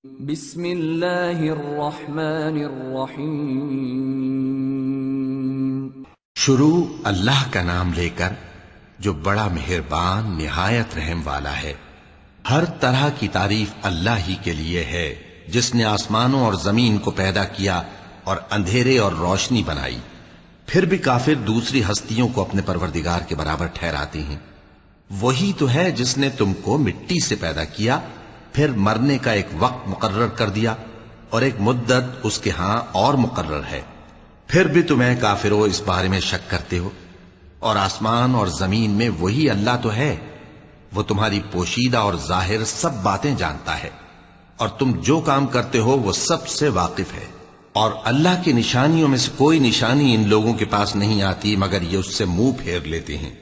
بسم اللہ الرحمن الرحیم۔ شروع اللہ کا نام لے کر جو بڑا مہربان نہایت رحم والا ہے۔ ہر طرح کی تعریف اللہ ہی کے لیے ہے جس نے آسمانوں اور زمین کو پیدا کیا اور اندھیرے اور روشنی بنائی۔ پھر بھی کافر دوسری ہستیوں کو اپنے پروردگار کے برابر ٹھہراتے ہیں۔ وہی تو ہے جس نے تم کو مٹی سے پیدا کیا، پھر مرنے کا ایک وقت مقرر کر دیا اور ایک مدت اس کے ہاں اور مقرر ہے۔ پھر بھی تمہیں کافروں اس بارے میں شک کرتے ہو، اور آسمان اور زمین میں وہی اللہ تو ہے۔ وہ تمہاری پوشیدہ اور ظاہر سب باتیں جانتا ہے، اور تم جو کام کرتے ہو وہ سب سے واقف ہے۔ اور اللہ کی نشانیوں میں سے کوئی نشانی ان لوگوں کے پاس نہیں آتی مگر یہ اس سے منہ پھیر لیتے ہیں۔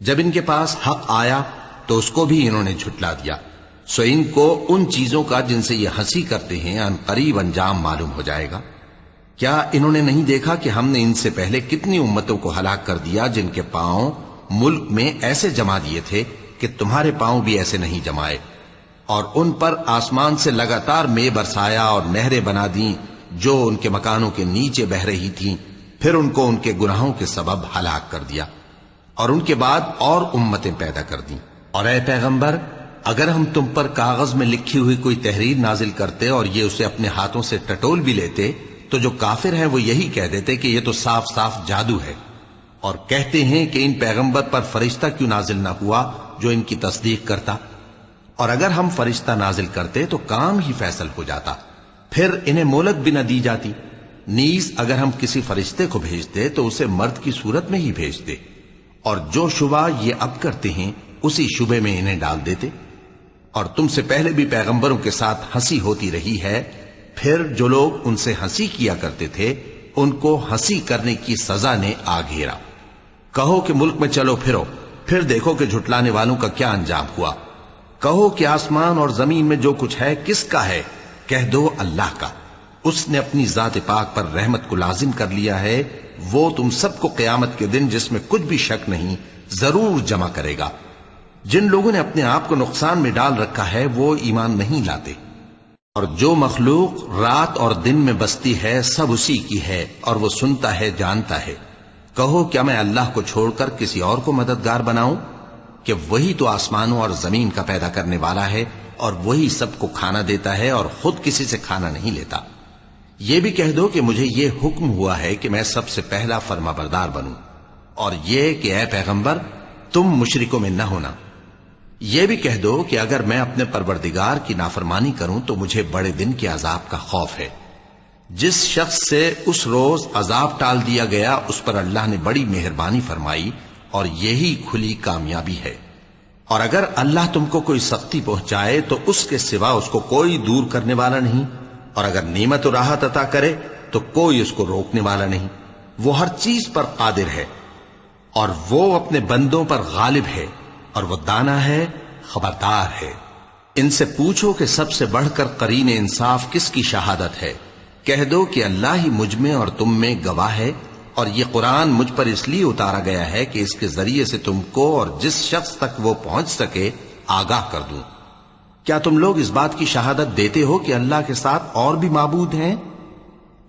جب ان کے پاس حق آیا تو اس کو بھی انہوں نے جھٹلا دیا، سو ان کو ان چیزوں کا جن سے یہ ہنسی کرتے ہیں ان قریب انجام معلوم ہو جائے گا۔ کیا انہوں نے نہیں دیکھا کہ ہم نے ان سے پہلے کتنی امتوں کو ہلاک کر دیا جن کے پاؤں ملک میں ایسے جما دیے تھے کہ تمہارے پاؤں بھی ایسے نہیں جمائے، اور ان پر آسمان سے لگاتار مے برسایا اور نہریں بنا دیں جو ان کے مکانوں کے نیچے بہ رہی تھیں، پھر ان کو ان کے گناہوں کے سبب ہلاک کر دیا، اور ان کے بعد اور امتیں پیدا کر دیں۔ اور اے پیغمبر، اگر ہم تم پر کاغذ میں لکھی ہوئی کوئی تحریر نازل کرتے اور یہ اسے اپنے ہاتھوں سے ٹٹول بھی لیتے تو جو کافر ہیں وہ یہی کہہ دیتے کہ یہ تو صاف صاف جادو ہے، اور کہتے ہیں کہ ان پیغمبر پر فرشتہ کیوں نازل نہ ہوا جو ان کی تصدیق کرتا، اور اگر ہم فرشتہ نازل کرتے تو کام ہی فیصل ہو جاتا، پھر انہیں مہلت بھی نہ دی جاتی۔ نیز اگر ہم کسی فرشتے کو بھیجتے تو اسے مرد کی صورت میں ہی بھیجتے، اور جو شبہ یہ اب کرتے ہیں اسی شبے میں انہیں ڈال دیتے۔ اور تم سے پہلے بھی پیغمبروں کے ساتھ ہنسی ہوتی رہی ہے، پھر جو لوگ ان سے ہنسی کیا کرتے تھے ان کو ہنسی کرنے کی سزا نے آ گھیرا۔ کہو کہ ملک میں چلو پھرو، پھر دیکھو کہ جھٹلانے والوں کا کیا انجام ہوا۔ کہو کہ آسمان اور زمین میں جو کچھ ہے کس کا ہے؟ کہہ دو اللہ کا۔ اس نے اپنی ذات پاک پر رحمت کو لازم کر لیا ہے۔ وہ تم سب کو قیامت کے دن جس میں کچھ بھی شک نہیں ضرور جمع کرے گا۔ جن لوگوں نے اپنے آپ کو نقصان میں ڈال رکھا ہے وہ ایمان نہیں لاتے، اور جو مخلوق رات اور دن میں بستی ہے سب اسی کی ہے، اور وہ سنتا ہے جانتا ہے۔ کہو کیا میں اللہ کو چھوڑ کر کسی اور کو مددگار بناؤں؟ کہ وہی تو آسمانوں اور زمین کا پیدا کرنے والا ہے، اور وہی سب کو کھانا دیتا ہے اور خود کسی سے کھانا نہیں لیتا۔ یہ بھی کہہ دو کہ مجھے یہ حکم ہوا ہے کہ میں سب سے پہلا فرما بردار بنوں، اور یہ کہ اے پیغمبر تم مشرکوں میں نہ ہونا۔ یہ بھی کہہ دو کہ اگر میں اپنے پروردگار کی نافرمانی کروں تو مجھے بڑے دن کے عذاب کا خوف ہے۔ جس شخص سے اس روز عذاب ٹال دیا گیا اس پر اللہ نے بڑی مہربانی فرمائی، اور یہی کھلی کامیابی ہے۔ اور اگر اللہ تم کو کوئی سختی پہنچائے تو اس کے سوا اس کو کوئی دور کرنے والا نہیں، اور اگر نعمت و راحت عطا کرے تو کوئی اس کو روکنے والا نہیں۔ وہ ہر چیز پر قادر ہے، اور وہ اپنے بندوں پر غالب ہے، اور وہ دانا ہے، خبردار ہے۔ ان سے پوچھو کہ سب سے بڑھ کر قرین انصاف کس کی شہادت ہے؟ کہہ دو کہ اللہ ہی مجھ میں اور تم میں گواہ ہے، اور یہ قرآن مجھ پر اس لیے اتارا گیا ہے کہ اس کے ذریعے سے تم کو اور جس شخص تک وہ پہنچ سکے آگاہ کر دوں۔ کیا تم لوگ اس بات کی شہادت دیتے ہو کہ اللہ کے ساتھ اور بھی معبود ہیں؟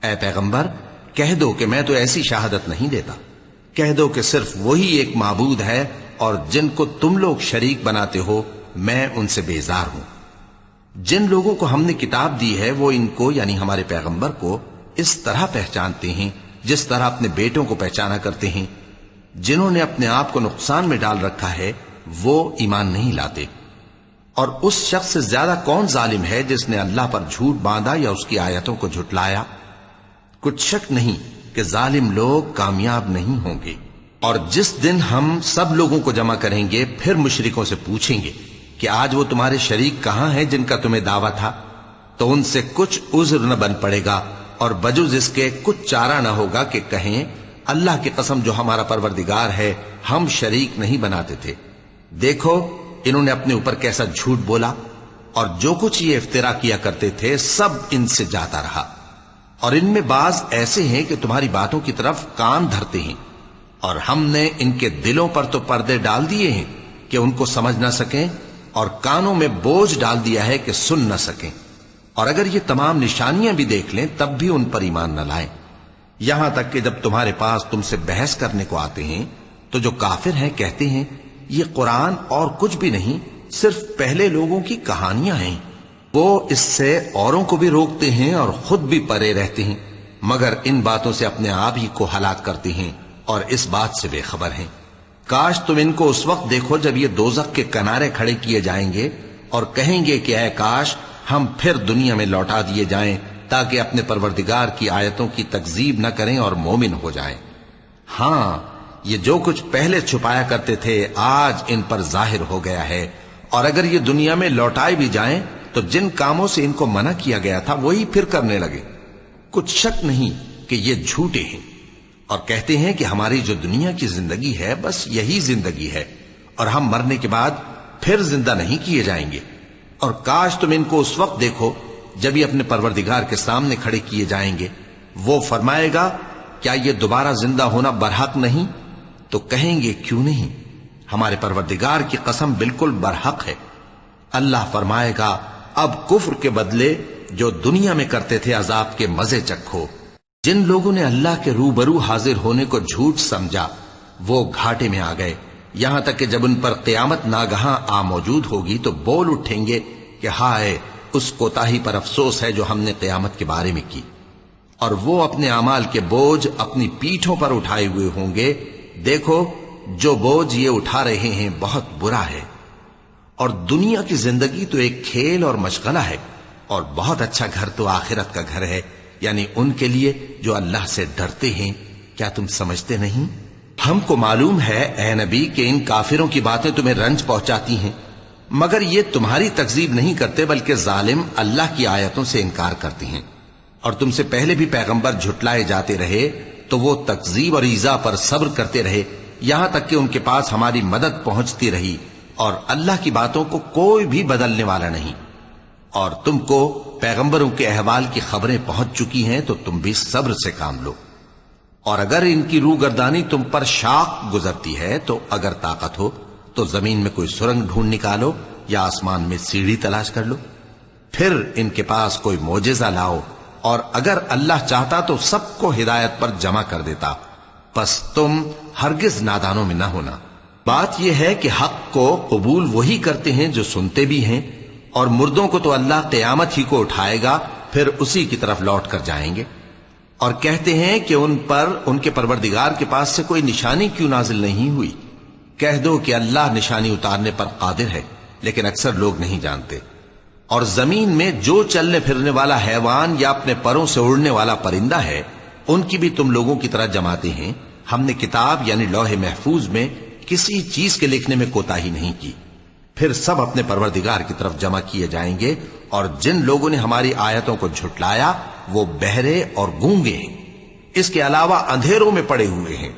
اے پیغمبر کہہ دو کہ میں تو ایسی شہادت نہیں دیتا۔ کہہ دو کہ صرف وہی ایک معبود ہے، اور جن کو تم لوگ شریک بناتے ہو میں ان سے بیزار ہوں۔ جن لوگوں کو ہم نے کتاب دی ہے وہ ان کو یعنی ہمارے پیغمبر کو اس طرح پہچانتے ہیں جس طرح اپنے بیٹوں کو پہچانا کرتے ہیں۔ جنہوں نے اپنے آپ کو نقصان میں ڈال رکھا ہے وہ ایمان نہیں لاتے۔ اور اس شخص سے زیادہ کون ظالم ہے جس نے اللہ پر جھوٹ باندھا یا اس کی آیتوں کو جھٹلایا؟ کچھ شک نہیں کہ ظالم لوگ کامیاب نہیں ہوں گے۔ اور جس دن ہم سب لوگوں کو جمع کریں گے پھر مشرکوں سے پوچھیں گے کہ آج وہ تمہارے شریک کہاں ہیں جن کا تمہیں دعویٰ تھا؟ تو ان سے کچھ عذر نہ بن پڑے گا، اور بجز اس کے کچھ چارہ نہ ہوگا کہ کہیں اللہ کی قسم جو ہمارا پروردگار ہے ہم شریک نہیں بناتے تھے۔ دیکھو انہوں نے اپنے اوپر کیسا جھوٹ بولا، اور جو کچھ یہ افترا کیا کرتے تھے سب ان سے جاتا رہا۔ اور ان میں بعض ایسے ہیں کہ تمہاری باتوں کی طرف کان دھرتے ہیں، اور ہم نے ان کے دلوں پر تو پردے ڈال دیے ہیں کہ ان کو سمجھ نہ سکیں، اور کانوں میں بوجھ ڈال دیا ہے کہ سن نہ سکیں۔ اور اگر یہ تمام نشانیاں بھی دیکھ لیں تب بھی ان پر ایمان نہ لائیں، یہاں تک کہ جب تمہارے پاس تم سے بحث کرنے کو آتے ہیں تو جو کافر ہیں کہتے ہیں یہ قرآن اور کچھ بھی نہیں، صرف پہلے لوگوں کی کہانیاں ہیں۔ وہ اس سے اوروں کو بھی روکتے ہیں اور خود بھی پرے رہتے ہیں، مگر ان باتوں سے اپنے آپ ہی کو ہلاک کرتے ہیں اور اس بات سے بے خبر ہیں۔ کاش تم ان کو اس وقت دیکھو جب یہ دوزخ کے کنارے کھڑے کیے جائیں گے اور کہیں گے کہ اے کاش ہم پھر دنیا میں لوٹا دیے جائیں تاکہ اپنے پروردگار کی آیتوں کی تکذیب نہ کریں اور مومن ہو جائیں۔ ہاں، یہ جو کچھ پہلے چھپایا کرتے تھے آج ان پر ظاہر ہو گیا ہے، اور اگر یہ دنیا میں لوٹائے بھی جائیں تو جن کاموں سے ان کو منع کیا گیا تھا وہی پھر کرنے لگے۔ کچھ شک نہیں کہ یہ جھوٹے ہیں، اور کہتے ہیں کہ ہماری جو دنیا کی زندگی ہے بس یہی زندگی ہے اور ہم مرنے کے بعد پھر زندہ نہیں کیے جائیں گے۔ اور کاش تم ان کو اس وقت دیکھو جب یہ اپنے پروردگار کے سامنے کھڑے کیے جائیں گے، وہ فرمائے گا کیا یہ دوبارہ زندہ ہونا برحق نہیں؟ تو کہیں گے کیوں نہیں، ہمارے پروردگار کی قسم بالکل برحق ہے۔ اللہ فرمائے گا اب کفر کے بدلے جو دنیا میں کرتے تھے عذاب کے مزے چکھو۔ جن لوگوں نے اللہ کے روبرو حاضر ہونے کو جھوٹ سمجھا وہ گھاٹے میں آ گئے، یہاں تک کہ جب ان پر قیامت ناگہاں آ موجود ہوگی تو بول اٹھیں گے کہ ہائے اس کوتاہی پر افسوس ہے جو ہم نے قیامت کے بارے میں کی، اور وہ اپنے اعمال کے بوجھ اپنی پیٹھوں پر اٹھائے ہوئے ہوں گے۔ دیکھو جو بوجھ یہ اٹھا رہے ہیں بہت برا ہے، اور دنیا کی زندگی تو ایک کھیل اور مشغلہ ہے، اور بہت اچھا گھر تو آخرت کا گھر ہے، یعنی ان کے لیے جو اللہ سے ڈرتے ہیں۔ کیا تم سمجھتے نہیں؟ ہم کو معلوم ہے اے نبی کہ ان کافروں کی باتیں تمہیں رنج پہنچاتی ہیں، مگر یہ تمہاری تکذیب نہیں کرتے بلکہ ظالم اللہ کی آیتوں سے انکار کرتے ہیں۔ اور تم سے پہلے بھی پیغمبر جھٹلائے جاتے رہے تو وہ تکذیب اور ایذا پر صبر کرتے رہے، یہاں تک کہ ان کے پاس ہماری مدد پہنچتی رہی، اور اللہ کی باتوں کو کوئی بھی بدلنے والا نہیں۔ اور تم کو پیغمبروں کے احوال کی خبریں پہنچ چکی ہیں تو تم بھی صبر سے کام لو۔ اور اگر ان کی روگردانی تم پر شاق گزرتی ہے تو اگر طاقت ہو تو زمین میں کوئی سرنگ ڈھونڈ نکالو یا آسمان میں سیڑھی تلاش کر لو، پھر ان کے پاس کوئی معجزہ لاؤ، اور اگر اللہ چاہتا تو سب کو ہدایت پر جمع کر دیتا، پس تم ہرگز نادانوں میں نہ ہونا۔ بات یہ ہے کہ حق کو قبول وہی کرتے ہیں جو سنتے بھی ہیں، اور مردوں کو تو اللہ قیامت ہی کو اٹھائے گا، پھر اسی کی طرف لوٹ کر جائیں گے۔ اور کہتے ہیں کہ ان پر ان کے پروردگار کے پاس سے کوئی نشانی کیوں نازل نہیں ہوئی؟ کہہ دو کہ اللہ نشانی اتارنے پر قادر ہے، لیکن اکثر لوگ نہیں جانتے۔ اور زمین میں جو چلنے پھرنے والا حیوان یا اپنے پروں سے اڑنے والا پرندہ ہے ان کی بھی تم لوگوں کی طرح جماتے ہیں۔ ہم نے کتاب یعنی لوح محفوظ میں کسی چیز کے لکھنے میں کوتاہی نہیں کی، پھر سب اپنے پروردگار کی طرف جمع کیے جائیں گے۔ اور جن لوگوں نے ہماری آیتوں کو جھٹلایا وہ بہرے اور گونگے ہیں، اس کے علاوہ اندھیروں میں پڑے ہوئے ہیں۔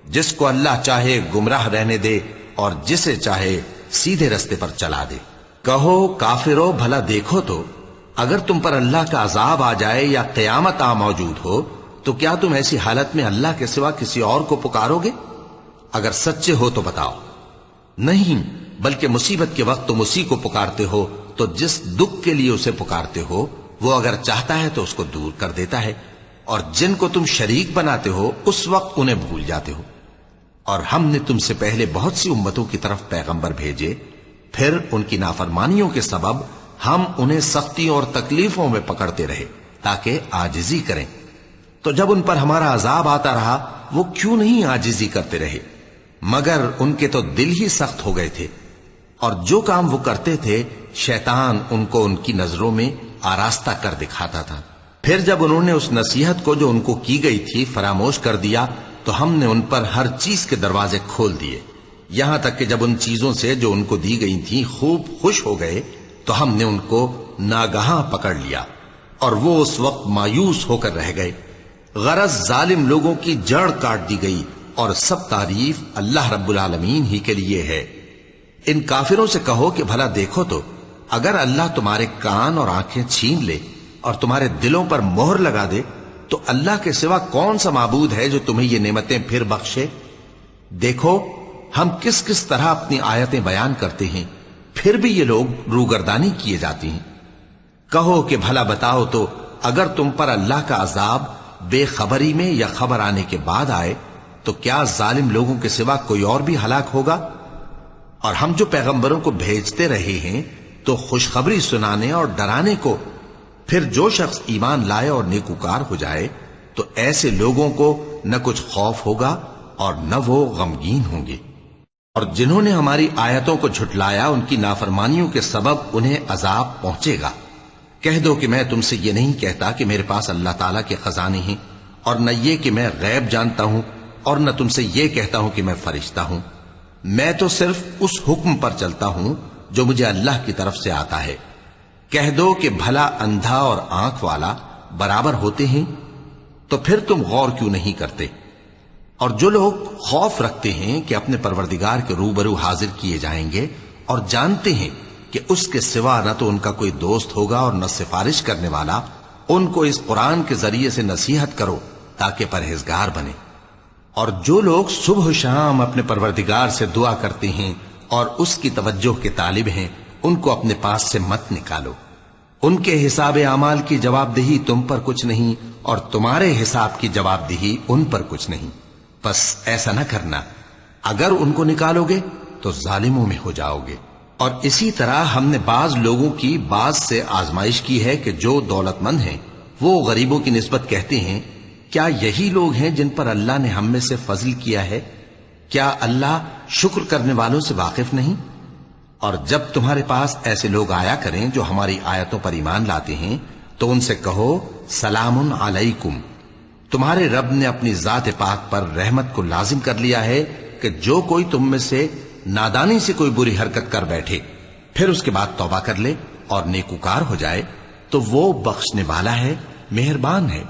جس کو اللہ چاہے گمراہ رہنے دے اور جسے چاہے سیدھے رستے پر چلا دے۔ کہو کافرو بھلا دیکھو تو اگر تم پر اللہ کا عذاب آ جائے یا قیامت آ موجود ہو تو کیا تم ایسی حالت میں اللہ کے سوا کسی اور کو پکارو گے؟ اگر سچے ہو تو بتاؤ۔ نہیں، بلکہ مصیبت کے وقت تم اسی کو پکارتے ہو، تو جس دکھ کے لیے اسے پکارتے ہو وہ اگر چاہتا ہے تو اس کو دور کر دیتا ہے، اور جن کو تم شریک بناتے ہو اس وقت انہیں بھول جاتے ہو۔ اور ہم نے تم سے پہلے بہت سی امتوں کی طرف پیغمبر بھیجے، پھر ان کی نافرمانیوں کے سبب ہم انہیں سختیوں اور تکلیفوں میں پکڑتے رہے تاکہ عاجزی کریں۔ تو جب ان پر ہمارا عذاب آتا رہا وہ کیوں نہیں عاجزی کرتے رہے، مگر ان کے تو دل ہی سخت ہو گئے تھے، اور جو کام وہ کرتے تھے شیطان ان کو ان کی نظروں میں آراستہ کر دکھاتا تھا۔ پھر جب انہوں نے اس نصیحت کو جو ان کو کی گئی تھی فراموش کر دیا تو ہم نے ان پر ہر چیز کے دروازے کھول دیے، یہاں تک کہ جب ان چیزوں سے جو ان کو دی گئی تھی خوب خوش ہو گئے تو ہم نے ان کو ناگہاں پکڑ لیا، اور وہ اس وقت مایوس ہو کر رہ گئے۔ غرض ظالم لوگوں کی جڑ کاٹ دی گئی، اور سب تعریف اللہ رب العالمین ہی کے لیے ہے۔ ان کافروں سے کہو کہ بھلا دیکھو تو اگر اللہ تمہارے کان اور آنکھیں چھین لے اور تمہارے دلوں پر مہر لگا دے تو اللہ کے سوا کون سا معبود ہے جو تمہیں یہ نعمتیں پھر بخشے؟ دیکھو ہم کس کس طرح اپنی آیتیں بیان کرتے ہیں، پھر بھی یہ لوگ روگردانی کیے جاتے ہیں۔ کہو کہ بھلا بتاؤ تو اگر تم پر اللہ کا عذاب بے خبری میں یا خبر آنے کے بعد آئے تو کیا ظالم لوگوں کے سوا کوئی اور بھی ہلاک ہوگا؟ اور ہم جو پیغمبروں کو بھیجتے رہے ہیں تو خوشخبری سنانے اور ڈرانے کو، پھر جو شخص ایمان لائے اور نیکوکار ہو جائے تو ایسے لوگوں کو نہ کچھ خوف ہوگا اور نہ وہ غمگین ہوں گے۔ اور جنہوں نے ہماری آیتوں کو جھٹلایا ان کی نافرمانیوں کے سبب انہیں عذاب پہنچے گا۔ کہہ دو کہ میں تم سے یہ نہیں کہتا کہ میرے پاس اللہ تعالیٰ کے خزانے ہیں، اور نہ یہ کہ میں غیب جانتا ہوں، اور نہ تم سے یہ کہتا ہوں کہ میں فرشتہ ہوں۔ میں تو صرف اس حکم پر چلتا ہوں جو مجھے اللہ کی طرف سے آتا ہے۔ کہہ دو کہ بھلا اندھا اور آنکھ والا برابر ہوتے ہیں؟ تو پھر تم غور کیوں نہیں کرتے؟ اور جو لوگ خوف رکھتے ہیں کہ اپنے پروردگار کے روبرو حاضر کیے جائیں گے اور جانتے ہیں کہ اس کے سوا نہ تو ان کا کوئی دوست ہوگا اور نہ سفارش کرنے والا، ان کو اس قرآن کے ذریعے سے نصیحت کرو تاکہ پرہیزگار بنے۔ اور جو لوگ صبح و شام اپنے پروردگار سے دعا کرتے ہیں اور اس کی توجہ کے طالب ہیں، ان کو اپنے پاس سے مت نکالو۔ ان کے حساب اعمال کی جواب دہی تم پر کچھ نہیں، اور تمہارے حساب کی جواب دہی ان پر کچھ نہیں۔ بس ایسا نہ کرنا، اگر ان کو نکالو گے تو ظالموں میں ہو جاؤ گے۔ اور اسی طرح ہم نے بعض لوگوں کی بعض سے آزمائش کی ہے کہ جو دولت مند ہیں وہ غریبوں کی نسبت کہتے ہیں کیا یہی لوگ ہیں جن پر اللہ نے ہم میں سے فضل کیا ہے؟ کیا اللہ شکر کرنے والوں سے واقف نہیں؟ اور جب تمہارے پاس ایسے لوگ آیا کریں جو ہماری آیتوں پر ایمان لاتے ہیں تو ان سے کہو سلام علیکم، تمہارے رب نے اپنی ذات پاک پر رحمت کو لازم کر لیا ہے کہ جو کوئی تم میں سے نادانی سے کوئی بری حرکت کر بیٹھے پھر اس کے بعد توبہ کر لے اور نیکوکار ہو جائے تو وہ بخشنے والا ہے، مہربان ہے۔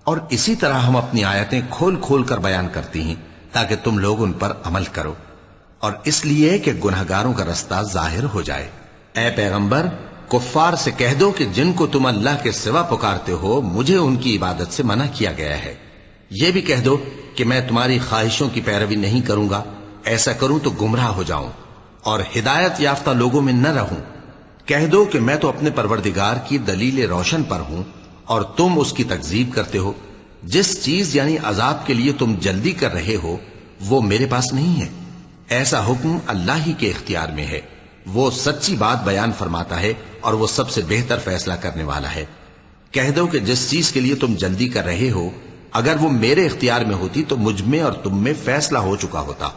اور اسی طرح ہم اپنی آیتیں کھول کھول کر بیان کرتی ہیں تاکہ تم لوگ ان پر عمل کرو، اور اس لیے کہ گنہگاروں کا رستہ ظاہر ہو جائے۔ اے پیغمبر، کفار سے کہہ دو کہ جن کو تم اللہ کے سوا پکارتے ہو مجھے ان کی عبادت سے منع کیا گیا ہے۔ یہ بھی کہہ دو کہ میں تمہاری خواہشوں کی پیروی نہیں کروں گا، ایسا کروں تو گمراہ ہو جاؤں اور ہدایت یافتہ لوگوں میں نہ رہوں۔ کہہ دو کہ میں تو اپنے پروردگار کی دلیل روشن پر ہوں اور تم اس کی تکذیب کرتے ہو۔ جس چیز یعنی عذاب کے لیے تم جلدی کر رہے ہو وہ میرے پاس نہیں ہے، ایسا حکم اللہ ہی کے اختیار میں ہے۔ وہ سچی بات بیان فرماتا ہے اور وہ سب سے بہتر فیصلہ کرنے والا ہے۔ کہہ دو کہ جس چیز کے لیے تم جلدی کر رہے ہو اگر وہ میرے اختیار میں ہوتی تو مجھ میں اور تم میں فیصلہ ہو چکا ہوتا،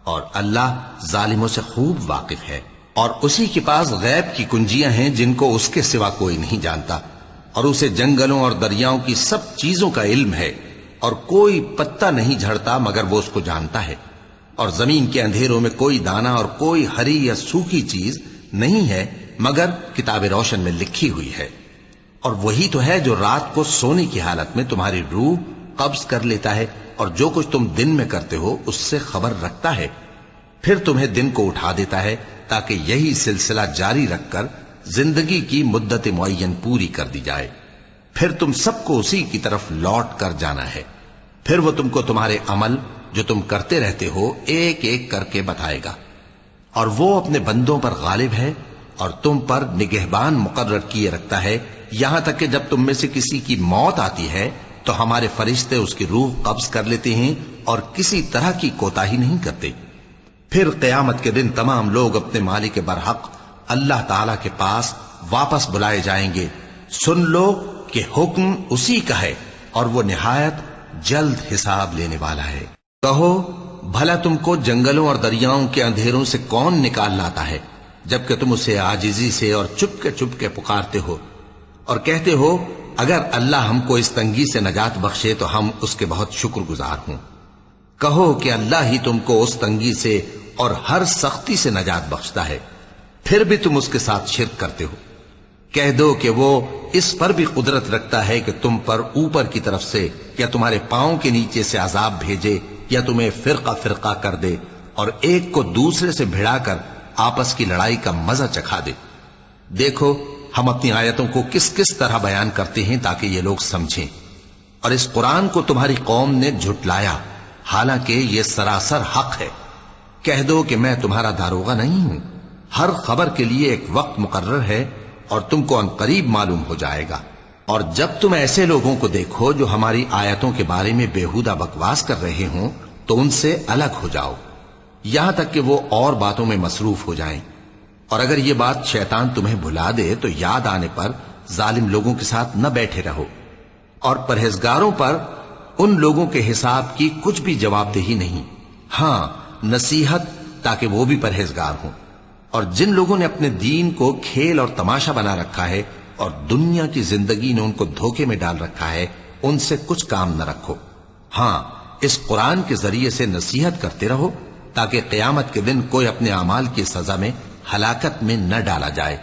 اور اللہ ظالموں سے خوب واقف ہے۔ اور اسی کے پاس غیب کی کنجیاں ہیں جن کو اس کے سوا کوئی نہیں جانتا، اور اسے جنگلوں اور دریاؤں کی سب چیزوں کا علم ہے، اور کوئی پتا نہیں جھڑتا مگر وہ اس کو جانتا ہے، اور زمین کے اندھیروں میں کوئی دانا اور کوئی ہری یا سوکھی چیز نہیں ہے مگر کتاب روشن میں لکھی ہوئی ہے۔ اور وہی تو ہے جو رات کو سونے کی حالت میں تمہاری روح قبض کر لیتا ہے، اور جو کچھ تم دن میں کرتے ہو اس سے خبر رکھتا ہے، پھر تمہیں دن کو اٹھا دیتا ہے تاکہ یہی سلسلہ جاری رکھ کر زندگی کی مدت معین پوری کر دی جائے۔ پھر تم سب کو اسی کی طرف لوٹ کر جانا ہے، پھر وہ تم کو تمہارے عمل جو تم کرتے رہتے ہو ایک ایک کر کے بتائے گا۔ اور وہ اپنے بندوں پر غالب ہے اور تم پر نگہبان مقرر کیے رکھتا ہے، یہاں تک کہ جب تم میں سے کسی کی موت آتی ہے تو ہمارے فرشتے اس کی روح قبض کر لیتے ہیں اور کسی طرح کی کوتاہی نہیں کرتے۔ پھر قیامت کے دن تمام لوگ اپنے مالک برحق اللہ تعالی کے پاس واپس بلائے جائیں گے۔ سن لو کہ حکم اسی کا ہے اور وہ نہایت جلد حساب لینے والا ہے۔ کہو بھلا تم کو جنگلوں اور دریاؤں کے اندھیروں سے کون نکال لاتا ہے جبکہ تم اسے عاجزی سے اور چپ کے پکارتے ہو اور کہتے ہو اگر اللہ ہم کو اس تنگی سے نجات بخشے تو ہم اس کے بہت شکر گزار ہوں۔ کہو کہ اللہ ہی تم کو اس تنگی سے اور ہر سختی سے نجات بخشتا ہے، پھر بھی تم اس کے ساتھ شرک کرتے ہو۔ کہہ دو کہ وہ اس پر بھی قدرت رکھتا ہے کہ تم پر اوپر کی طرف سے یا تمہارے پاؤں کے نیچے سے عذاب بھیجے یا تمہیں فرقہ فرقہ کر دے اور ایک کو دوسرے سے بھڑا کر آپس کی لڑائی کا مزہ چکھا دے۔ دیکھو ہم اپنی آیتوں کو کس کس طرح بیان کرتے ہیں تاکہ یہ لوگ سمجھیں۔ اور اس قرآن کو تمہاری قوم نے جھٹلایا حالانکہ یہ سراسر حق ہے۔ کہہ دو کہ میں تمہارا داروغہ نہیں ہوں، ہر خبر کے لیے ایک وقت مقرر ہے اور تم کو عنقریب معلوم ہو جائے گا۔ اور جب تم ایسے لوگوں کو دیکھو جو ہماری آیتوں کے بارے میں بےہودہ بکواس کر رہے ہوں تو ان سے الگ ہو جاؤ، یہاں تک کہ وہ اور باتوں میں مصروف ہو جائیں۔ اور اگر یہ بات شیطان تمہیں بھلا دے تو یاد آنے پر ظالم لوگوں کے ساتھ نہ بیٹھے رہو، اور پرہیزگاروں پر ان لوگوں کے حساب کی کچھ بھی جواب دہی نہیں، ہاں نصیحت تاکہ وہ بھی پرہیزگار ہوں۔ اور جن لوگوں نے اپنے دین کو کھیل اور تماشا بنا رکھا ہے اور دنیا کی زندگی نے ان کو دھوکے میں ڈال رکھا ہے، ان سے کچھ کام نہ رکھو، ہاں اس قرآن کے ذریعے سے نصیحت کرتے رہو تاکہ قیامت کے دن کوئی اپنے اعمال کی سزا میں ہلاکت میں نہ ڈالا جائے۔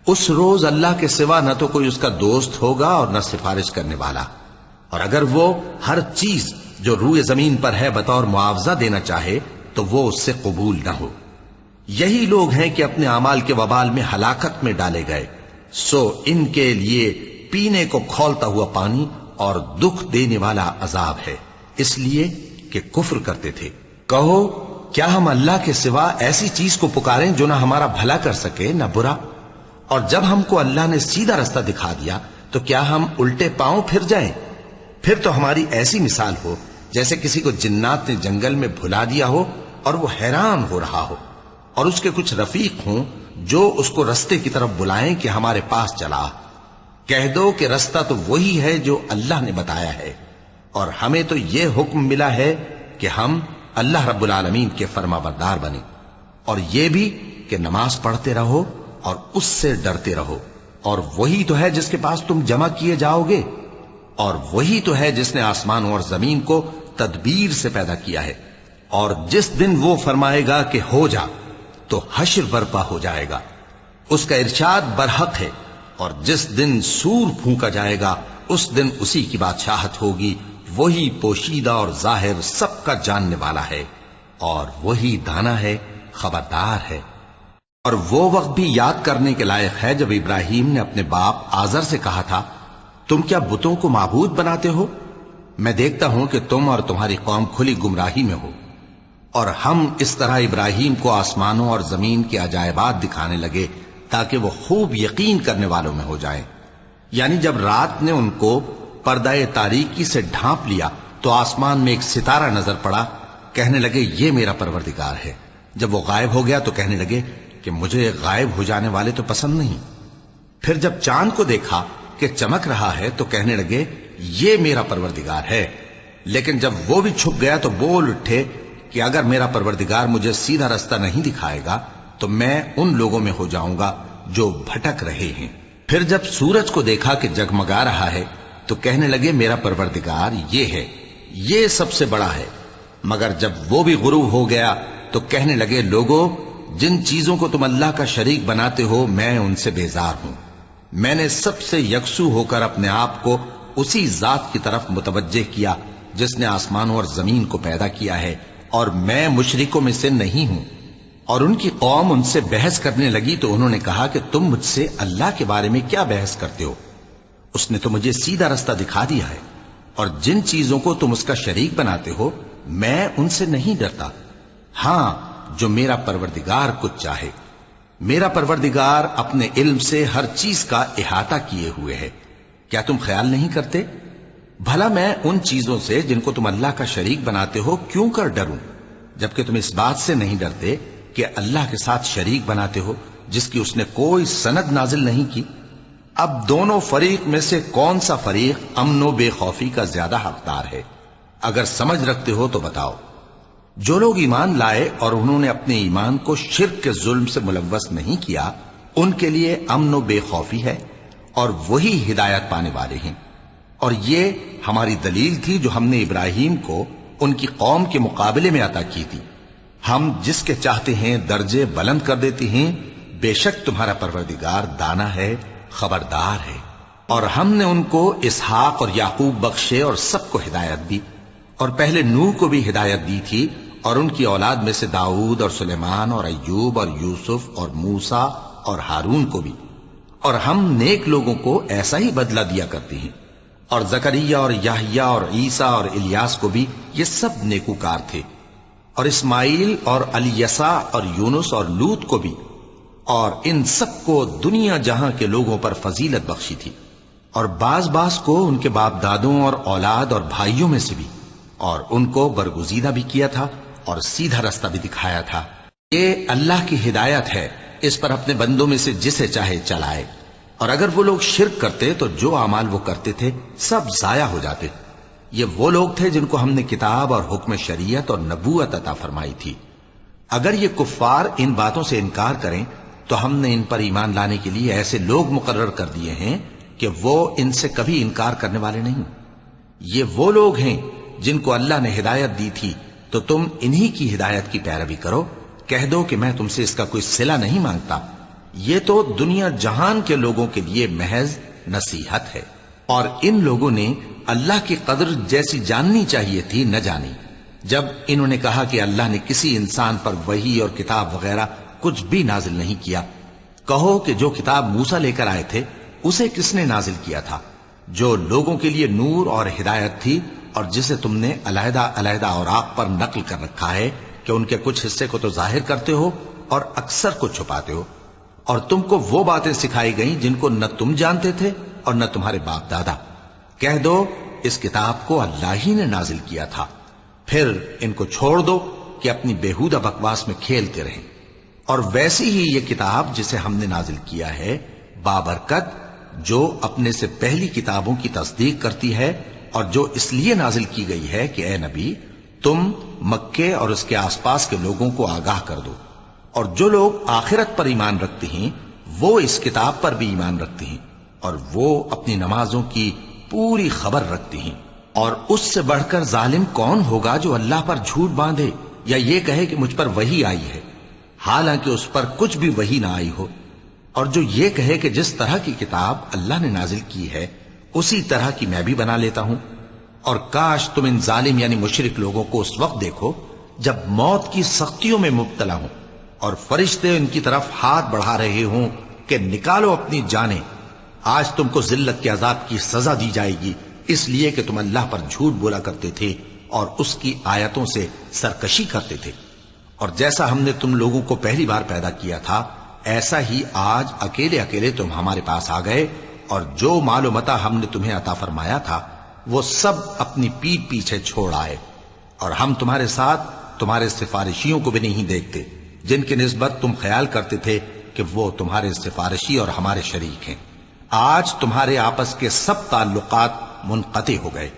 اس روز اللہ کے سوا نہ تو کوئی اس کا دوست ہوگا اور نہ سفارش کرنے والا، اور اگر وہ ہر چیز جو روئے زمین پر ہے بطور معاوضہ دینا چاہے تو وہ اس سے قبول نہ ہو۔ یہی لوگ ہیں کہ اپنے اعمال کے وبال میں ہلاکت میں ڈالے گئے، سو ان کے لیے پینے کو کھولتا ہوا پانی اور دکھ دینے والا عذاب ہے، اس لیے کہ کفر کرتے تھے۔ کہو کیا ہم اللہ کے سوا ایسی چیز کو پکاریں جو نہ ہمارا بھلا کر سکے نہ برا؟ اور جب ہم کو اللہ نے سیدھا رستہ دکھا دیا تو کیا ہم الٹے پاؤں پھر جائیں؟ پھر تو ہماری ایسی مثال ہو جیسے کسی کو جنات نے جنگل میں بھلا دیا ہو اور وہ حیران ہو رہا ہو، اور اس کے کچھ رفیق ہوں جو اس کو رستے کی طرف بلائیں کہ ہمارے پاس چلا۔ کہہ دو کہ رستہ تو وہی ہے جو اللہ نے بتایا ہے، اور ہمیں تو یہ حکم ملا ہے کہ ہم اللہ رب العالمین کے فرما بردار بنیں، اور یہ بھی کہ نماز پڑھتے رہو اور اس سے ڈرتے رہو، اور وہی تو ہے جس کے پاس تم جمع کیے جاؤ گے، اور وہی تو ہے جس نے آسمانوں اور زمین کو تدبیر سے پیدا کیا ہے، اور جس دن وہ فرمائے گا کہ ہو جا تو حشر برپا ہو جائے گا، اس کا ارشاد برحق ہے، اور جس دن سور پھونکا جائے گا اس دن اسی کی بادشاہت ہوگی، وہی پوشیدہ اور ظاہر سب کا جاننے والا ہے، اور وہی دانا ہے، خبردار ہے۔ اور وہ وقت بھی یاد کرنے کے لائق ہے جب ابراہیم نے اپنے باپ آزر سے کہا تھا، تم کیا بتوں کو معبود بناتے ہو؟ میں دیکھتا ہوں کہ تم اور تمہاری قوم کھلی گمراہی میں ہو۔ اور ہم اس طرح ابراہیم کو آسمانوں اور زمین کے عجائبات دکھانے لگے تاکہ وہ خوب یقین کرنے والوں میں ہو جائیں۔ یعنی جب رات نے ان کو پردہ تاریکی سے ڈھانپ لیا تو آسمان میں ایک ستارہ نظر پڑا، کہنے لگے یہ میرا پروردگار ہے۔ جب وہ غائب ہو گیا تو کہنے لگے کہ مجھے غائب ہو جانے والے تو پسند نہیں۔ پھر جب چاند کو دیکھا کہ چمک رہا ہے تو کہنے لگے یہ میرا پروردگار ہے۔ لیکن جب وہ بھی چھپ گیا تو بول اٹھے کہ اگر میرا پروردگار مجھے سیدھا رستہ نہیں دکھائے گا تو میں ان لوگوں میں ہو جاؤں گا جو بھٹک رہے ہیں۔ پھر جب سورج کو دیکھا کہ جگمگا رہا ہے تو کہنے لگے میرا پروردگار یہ ہے، یہ سب سے بڑا ہے۔ مگر جب وہ بھی غروب ہو گیا تو کہنے لگے لوگو، جن چیزوں کو تم اللہ کا شریک بناتے ہو میں ان سے بیزار ہوں۔ میں نے سب سے یکسو ہو کر اپنے آپ کو اسی ذات کی طرف متوجہ کیا جس نے آسمانوں اور زمین کو پیدا کیا ہے، اور میں مشرکوں میں سے نہیں ہوں۔ اور ان کی قوم ان سے بحث کرنے لگی تو انہوں نے کہا کہ تم مجھ سے اللہ کے بارے میں کیا بحث کرتے ہو؟ اس نے تو مجھے سیدھا رستہ دکھا دیا ہے، اور جن چیزوں کو تم اس کا شریک بناتے ہو میں ان سے نہیں ڈرتا، ہاں جو میرا پروردگار کچھ چاہے۔ میرا پروردگار اپنے علم سے ہر چیز کا احاطہ کیے ہوئے ہے۔ کیا تم خیال نہیں کرتے؟ بھلا میں ان چیزوں سے جن کو تم اللہ کا شریک بناتے ہو کیوں کر ڈروں، جبکہ تم اس بات سے نہیں ڈرتے کہ اللہ کے ساتھ شریک بناتے ہو جس کی اس نے کوئی سند نازل نہیں کی۔ اب دونوں فریق میں سے کون سا فریق امن و بے خوفی کا زیادہ حقدار ہے؟ اگر سمجھ رکھتے ہو تو بتاؤ۔ جو لوگ ایمان لائے اور انہوں نے اپنے ایمان کو شرک کے ظلم سے ملوث نہیں کیا، ان کے لیے امن و بے خوفی ہے، اور وہی ہدایت پانے والے ہیں۔ اور یہ ہماری دلیل تھی جو ہم نے ابراہیم کو ان کی قوم کے مقابلے میں عطا کی تھی۔ ہم جس کے چاہتے ہیں درجے بلند کر دیتے ہیں، بے شک تمہارا پروردگار دانا ہے، خبردار ہے۔ اور ہم نے ان کو اسحاق اور یعقوب بخشے اور سب کو ہدایت دی، اور پہلے نوح کو بھی ہدایت دی تھی، اور ان کی اولاد میں سے داؤد اور سلیمان اور ایوب اور یوسف اور موسیٰ اور ہارون کو بھی۔ اور ہم نیک لوگوں کو ایسا ہی بدلہ دیا کرتے ہیں۔ اور زکریا اور یحییٰ اور عیسیٰ اور الیاس کو بھی، یہ سب نیکوکار تھے۔ اور اسماعیل اور الیسع اور یونس اور لوط کو بھی، اور ان سب کو دنیا جہاں کے لوگوں پر فضیلت بخشی تھی، اور بعض کو ان کے باپ دادوں اور اولاد اور بھائیوں میں سے بھی، اور ان کو برگزیدہ بھی کیا تھا اور سیدھا رستہ بھی دکھایا تھا۔ یہ اللہ کی ہدایت ہے، اس پر اپنے بندوں میں سے جسے چاہے چلائے، اور اگر وہ لوگ شرک کرتے تو جو اعمال وہ کرتے تھے سب ضائع ہو جاتے۔ یہ وہ لوگ تھے جن کو ہم نے کتاب اور حکم شریعت اور نبوت عطا فرمائی تھی۔ اگر یہ کفار ان باتوں سے انکار کریں تو ہم نے ان پر ایمان لانے کے لیے ایسے لوگ مقرر کر دیے ہیں کہ وہ ان سے کبھی انکار کرنے والے نہیں۔ یہ وہ لوگ ہیں جن کو اللہ نے ہدایت دی تھی، تو تم انہی کی ہدایت کی پیروی کرو۔ کہہ دو کہ میں تم سے اس کا کوئی صلہ نہیں مانگتا، یہ تو دنیا جہان کے لوگوں کے لیے محض نصیحت ہے۔ اور ان لوگوں نے اللہ کی قدر جیسی جاننی چاہیے تھی نہ جانی۔ جب انہوں نے کہا کہ اللہ نے کسی انسان پر وحی اور کتاب وغیرہ کچھ بھی نازل نہیں کیا، کہو کہ جو کتاب موسیٰ لے کر آئے تھے اسے کس نے نازل کیا تھا، جو لوگوں کے لیے نور اور ہدایت تھی، اور جسے تم نے علیحدہ علیحدہ اوراق پر نقل کر رکھا ہے کہ ان کے کچھ حصے کو تو ظاہر کرتے ہو اور اکثر کو چھپاتے ہو۔ اور تم کو وہ باتیں سکھائی گئیں جن کو نہ تم جانتے تھے اور نہ تمہارے باپ دادا۔ کہہ دو اس کتاب کو اللہ ہی نے نازل کیا تھا، پھر ان کو چھوڑ دو کہ اپنی بیہودہ بکواس میں کھیلتے رہیں۔ اور ویسی ہی یہ کتاب جسے ہم نے نازل کیا ہے بابرکت، جو اپنے سے پہلی کتابوں کی تصدیق کرتی ہے، اور جو اس لیے نازل کی گئی ہے کہ اے نبی تم مکے اور اس کے آس پاس کے لوگوں کو آگاہ کر دو، اور جو لوگ آخرت پر ایمان رکھتے ہیں وہ اس کتاب پر بھی ایمان رکھتے ہیں، اور وہ اپنی نمازوں کی پوری خبر رکھتے ہیں۔ اور اس سے بڑھ کر ظالم کون ہوگا جو اللہ پر جھوٹ باندھے یا یہ کہے کہ مجھ پر وحی آئی ہے، حالانکہ اس پر کچھ بھی وحی نہ آئی ہو، اور جو یہ کہے کہ جس طرح کی کتاب اللہ نے نازل کی ہے اسی طرح کی میں بھی بنا لیتا ہوں۔ اور کاش تم ان ظالم یعنی مشرک لوگوں کو اس وقت دیکھو جب موت کی سختیوں میں مبتلا ہوں، اور فرشتے ان کی طرف ہاتھ بڑھا رہے ہوں کہ نکالو اپنی جانیں، آج تم کو ذلت کے عذاب کی سزا دی جائے گی، اس لیے کہ تم اللہ پر جھوٹ بولا کرتے تھے اور اس کی آیتوں سے سرکشی کرتے تھے۔ اور جیسا ہم نے تم لوگوں کو پہلی بار پیدا کیا تھا ایسا ہی آج اکیلے اکیلے تم ہمارے پاس آ گئے، اور جو مال و متاع ہم نے تمہیں عطا فرمایا تھا وہ سب اپنی پیٹ پیچھے چھوڑ آئے، اور ہم تمہارے ساتھ تمہارے سفارشیوں کو بھی نہیں دیکھتے جن کی نسبت تم خیال کرتے تھے کہ وہ تمہارے سفارشی اور ہمارے شریک ہیں۔ آج تمہارے آپس کے سب تعلقات منقطع ہو گئے،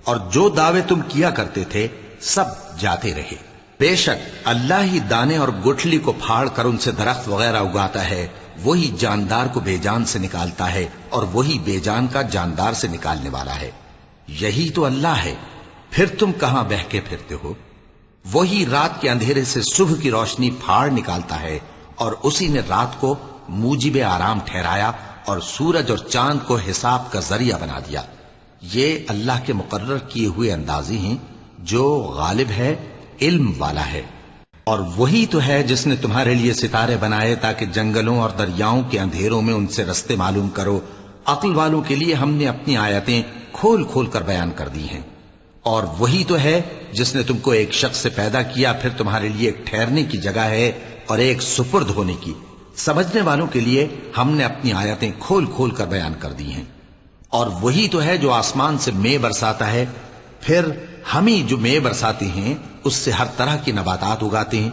اور جو دعوے تم کیا کرتے تھے سب جاتے رہے۔ بے شک اللہ ہی دانے اور گٹھلی کو پھاڑ کر ان سے درخت وغیرہ اگاتا ہے، وہی جاندار کو بے جان سے نکالتا ہے، اور وہی بے جان کا جاندار سے نکالنے والا ہے۔ یہی تو اللہ ہے، پھر تم کہاں بہکے پھرتے ہو؟ وہی رات کے اندھیرے سے صبح کی روشنی پھاڑ نکالتا ہے، اور اسی نے رات کو موجب آرام ٹھہرایا اور سورج اور چاند کو حساب کا ذریعہ بنا دیا۔ یہ اللہ کے مقرر کیے ہوئے اندازے ہیں، جو غالب ہے، علم والا ہے۔ اور وہی تو ہے جس نے تمہارے لیے ستارے بنائے تاکہ جنگلوں اور دریاؤں کے اندھیروں میں ان سے رستے معلوم کرو۔ عقل والوں کے لیے ہم نے اپنی آیتیں کھول کھول کر بیان کر دی ہیں۔ اور وہی تو ہے جس نے تم کو ایک شخص سے پیدا کیا، پھر تمہارے لیے ایک ٹھہرنے کی جگہ ہے اور ایک سپرد ہونے کی۔ سمجھنے والوں کے لیے ہم نے اپنی آیتیں کھول کھول کر بیان کر دی ہیں۔ اور وہی تو ہے جو آسمان سے مے برساتا ہے، پھر ہم ہی جو مے برساتے ہیں اس سے ہر طرح کی نباتات اگاتے ہیں،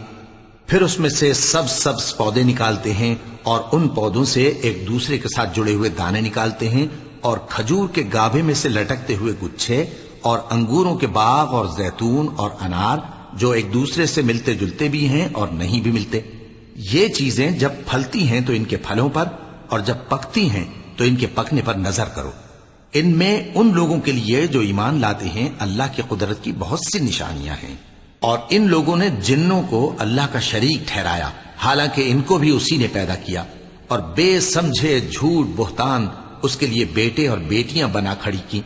پھر اس میں سے سبز پودے نکالتے ہیں، اور ان پودوں سے ایک دوسرے کے ساتھ جڑے ہوئے دانے نکالتے ہیں، اور کھجور کے گابھے میں سے لٹکتے ہوئے گچھے، اور انگوروں کے باغ اور زیتون اور انار جو ایک دوسرے سے ملتے جلتے بھی ہیں اور نہیں بھی ملتے۔ یہ چیزیں جب پھلتی ہیں تو ان کے پھلوں پر، اور جب پکتی ہیں تو ان کے پکنے پر نظر کرو۔ ان میں ان لوگوں کے لیے جو ایمان لاتے ہیں اللہ کی قدرت کی بہت سی نشانیاں ہیں۔ اور ان لوگوں نے جنوں کو اللہ کا شریک ٹھہرایا، حالانکہ ان کو بھی اسی نے پیدا کیا، اور بے سمجھے جھوٹ بہتان اس کے لیے بیٹے اور بیٹیاں بنا کھڑی کی۔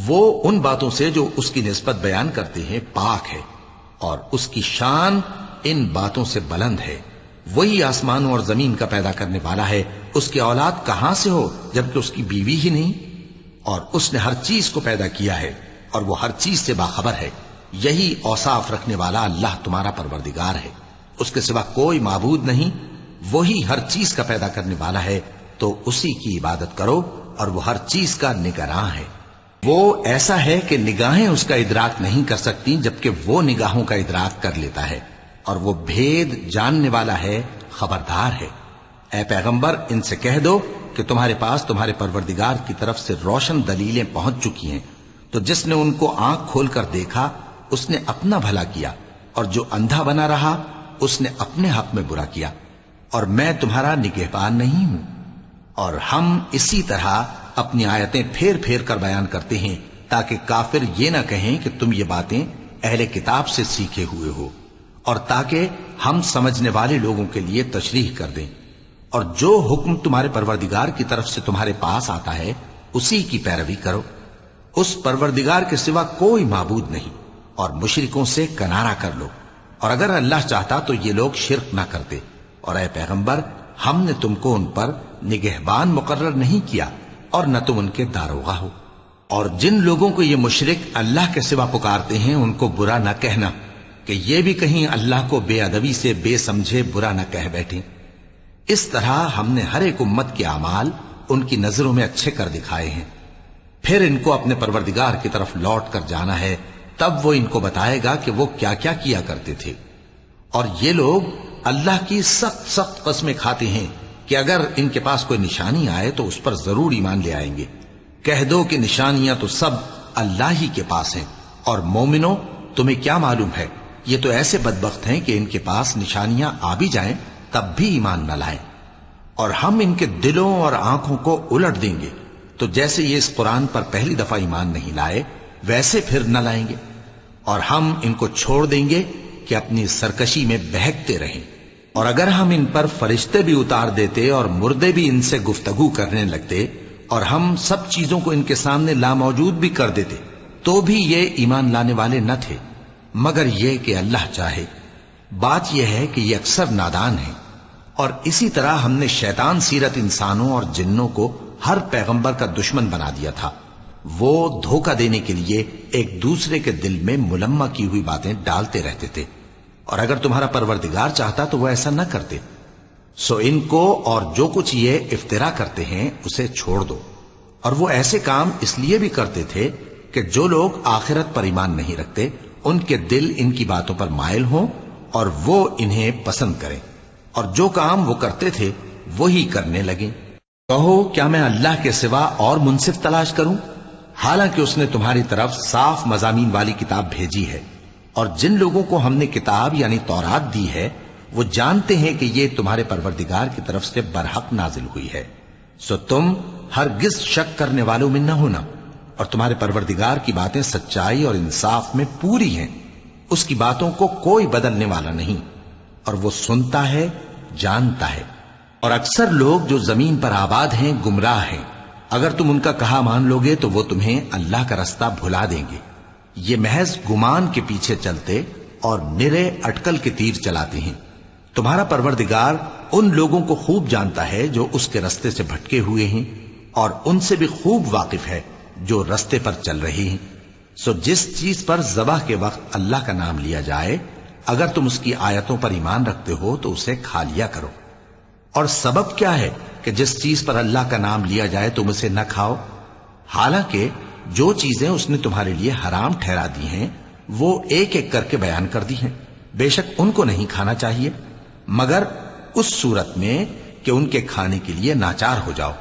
وہ ان باتوں سے جو اس کی نسبت بیان کرتے ہیں پاک ہے، اور اس کی شان ان باتوں سے بلند ہے۔ وہی آسمانوں اور زمین کا پیدا کرنے والا ہے، اس کی اولاد کہاں سے ہو جبکہ اس کی بیوی ہی نہیں؟ اور اس نے ہر چیز کو پیدا کیا ہے، اور وہ ہر چیز سے باخبر ہے۔ یہی اوصاف رکھنے والا اللہ تمہارا پروردگار ہے، اس کے سوا کوئی معبود نہیں، وہی ہر چیز کا پیدا کرنے والا ہے، تو اسی کی عبادت کرو، اور وہ ہر چیز کا نگراں ہے۔ وہ ایسا ہے کہ نگاہیں اس کا ادراک نہیں کر سکتی، جبکہ وہ نگاہوں کا ادراک کر لیتا ہے، اور وہ بھید جاننے والا ہے، خبردار ہے۔ اے پیغمبر، ان سے کہہ دو کہ تمہارے پاس تمہارے پروردگار کی طرف سے روشن دلیلیں پہنچ چکی ہیں، تو جس نے ان کو آنکھ کھول کر دیکھا اس نے اپنا بھلا کیا، اور جو اندھا بنا رہا اس نے اپنے حق میں برا کیا، اور میں تمہارا نگہبان نہیں ہوں۔ اور ہم اسی طرح اپنی آیتیں پھیر پھیر کر بیان کرتے ہیں، تاکہ کافر یہ نہ کہیں کہ تم یہ باتیں اہل کتاب سے سیکھے ہوئے ہو، اور تاکہ ہم سمجھنے والے لوگوں کے لیے تشریح کر دیں۔ اور جو حکم تمہارے پروردگار کی طرف سے تمہارے پاس آتا ہے اسی کی پیروی کرو، اس پروردگار کے سوا کوئی معبود نہیں، اور مشرکوں سے کنارہ کر لو، اور اگر اللہ چاہتا تو یہ لوگ شرک نہ کرتے۔ اور اے پیغمبر، ہم نے تم کو ان پر نگہبان مقرر نہیں کیا، اور نہ تم ان کے داروغہ ہو۔ اور جن لوگوں کو یہ مشرک اللہ کے سوا پکارتے ہیں ان کو برا نہ کہنا، کہ یہ بھی کہیں اللہ کو بے ادبی سے بے سمجھے برا نہ کہہ بیٹھیں۔ اس طرح ہم نے ہر ایک امت کے اعمال ان کی نظروں میں اچھے کر دکھائے ہیں، پھر ان کو اپنے پروردگار کی طرف لوٹ کر جانا ہے، تب وہ ان کو بتائے گا کہ وہ کیا کیا کیا کرتے تھے۔ اور یہ لوگ اللہ کی سخت سخت قسمیں کھاتے ہیں کہ اگر ان کے پاس کوئی نشانی آئے تو اس پر ضرور ایمان لے آئیں گے۔ کہہ دو کہ نشانیاں تو سب اللہ ہی کے پاس ہیں، اور مومنوں تمہیں کیا معلوم ہے، یہ تو ایسے بدبخت ہیں کہ ان کے پاس نشانیاں آ بھی جائیں تب بھی ایمان نہ لائیں۔ اور ہم ان کے دلوں اور آنکھوں کو الٹ دیں گے، تو جیسے یہ اس قرآن پر پہلی دفعہ ایمان نہیں لائے ویسے پھر نہ لائیں گے، اور ہم ان کو چھوڑ دیں گے کہ اپنی سرکشی میں بہکتے رہیں۔ اور اگر ہم ان پر فرشتے بھی اتار دیتے اور مردے بھی ان سے گفتگو کرنے لگتے، اور ہم سب چیزوں کو ان کے سامنے لاموجود بھی کر دیتے، تو بھی یہ ایمان لانے والے نہ تھے، مگر یہ کہ اللہ چاہے۔ بات یہ ہے کہ یہ اکثر نادان ہیں۔ اور اسی طرح ہم نے شیطان سیرت انسانوں اور جنوں کو ہر پیغمبر کا دشمن بنا دیا تھا، وہ دھوکہ دینے کے لیے ایک دوسرے کے دل میں ملمہ کی ہوئی باتیں ڈالتے رہتے تھے، اور اگر تمہارا پروردگار چاہتا تو وہ ایسا نہ کرتے۔ سو ان کو اور جو کچھ یہ افطرا کرتے ہیں اسے چھوڑ دو۔ اور وہ ایسے کام اس لیے بھی کرتے تھے کہ جو لوگ آخرت پر ایمان نہیں رکھتے ان کے دل ان کی باتوں پر مائل ہوں اور وہ انہیں پسند کریں، اور جو کام وہ کرتے تھے وہی کرنے لگیں۔ کہو کیا میں اللہ کے سوا اور منصف تلاش کروں، حالانکہ اس نے تمہاری طرف صاف مضامین والی کتاب بھیجی ہے، اور جن لوگوں کو ہم نے کتاب یعنی تورات دی ہے وہ جانتے ہیں کہ یہ تمہارے پروردگار کی طرف سے برحق نازل ہوئی ہے، سو تم ہرگز شک کرنے والوں میں نہ ہونا، اور تمہارے پروردگار کی باتیں سچائی اور انصاف میں پوری ہیں، اس کی باتوں کو کوئی بدلنے والا نہیں، اور وہ سنتا ہے جانتا ہے۔ اور اکثر لوگ جو زمین پر آباد ہیں گمراہ ہیں، اگر تم ان کا کہا مان لوگے تو وہ تمہیں اللہ کا رستہ بھلا دیں گے۔ یہ محض گمان کے پیچھے چلتے اور نرے اٹکل کے تیر چلاتے ہیں۔ تمہارا پروردگار ان لوگوں کو خوب جانتا ہے جو اس کے رستے سے بھٹکے ہوئے ہیں، اور ان سے بھی خوب واقف ہے جو رستے پر چل رہے ہیں۔ سو جس چیز پر ذبح کے وقت اللہ کا نام لیا جائے، اگر تم اس کی آیتوں پر ایمان رکھتے ہو تو اسے کھا لیا کرو۔ اور سبب کیا ہے کہ جس چیز پر اللہ کا نام لیا جائے تم اسے نہ کھاؤ، حالانکہ جو چیزیں اس نے تمہارے لیے حرام ٹھہرا دی ہیں وہ ایک ایک کر کے بیان کر دی ہیں، بے شک ان کو نہیں کھانا چاہیے مگر اس صورت میں کہ ان کے کھانے کے لیے ناچار ہو جاؤ۔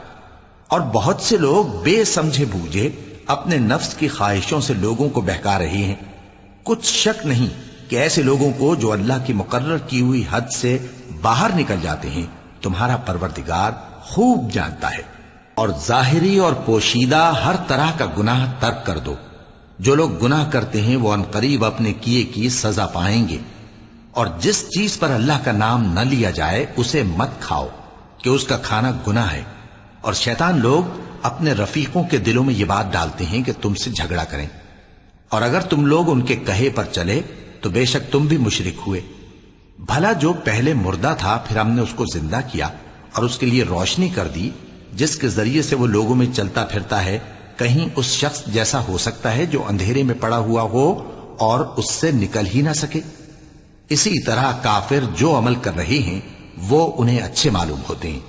اور بہت سے لوگ بے سمجھے بوجھے اپنے نفس کی خواہشوں سے لوگوں کو بہکا رہے ہیں۔ کچھ شک نہیں کہ ایسے لوگوں کو جو اللہ کی مقرر کی ہوئی حد سے باہر نکل جاتے ہیں تمہارا پروردگار خوب جانتا ہے۔ اور ظاہری اور پوشیدہ ہر طرح کا گناہ ترک کر دو۔ جو لوگ گناہ کرتے ہیں وہ عنقریب اپنے کیے کی سزا پائیں گے۔ اور جس چیز پر اللہ کا نام نہ لیا جائے اسے مت کھاؤ کہ اس کا کھانا گناہ ہے۔ اور شیطان لوگ اپنے رفیقوں کے دلوں میں یہ بات ڈالتے ہیں کہ تم سے جھگڑا کریں، اور اگر تم لوگ ان کے کہے پر چلے تو بے شک تم بھی مشرک ہوئے۔ بھلا جو پہلے مردہ تھا پھر ہم نے اس کو زندہ کیا اور اس کے لیے روشنی کر دی جس کے ذریعے سے وہ لوگوں میں چلتا پھرتا ہے، کہیں اس شخص جیسا ہو سکتا ہے جو اندھیرے میں پڑا ہوا ہو اور اس سے نکل ہی نہ سکے؟ اسی طرح کافر جو عمل کر رہے ہیں وہ انہیں اچھے معلوم ہوتے ہیں۔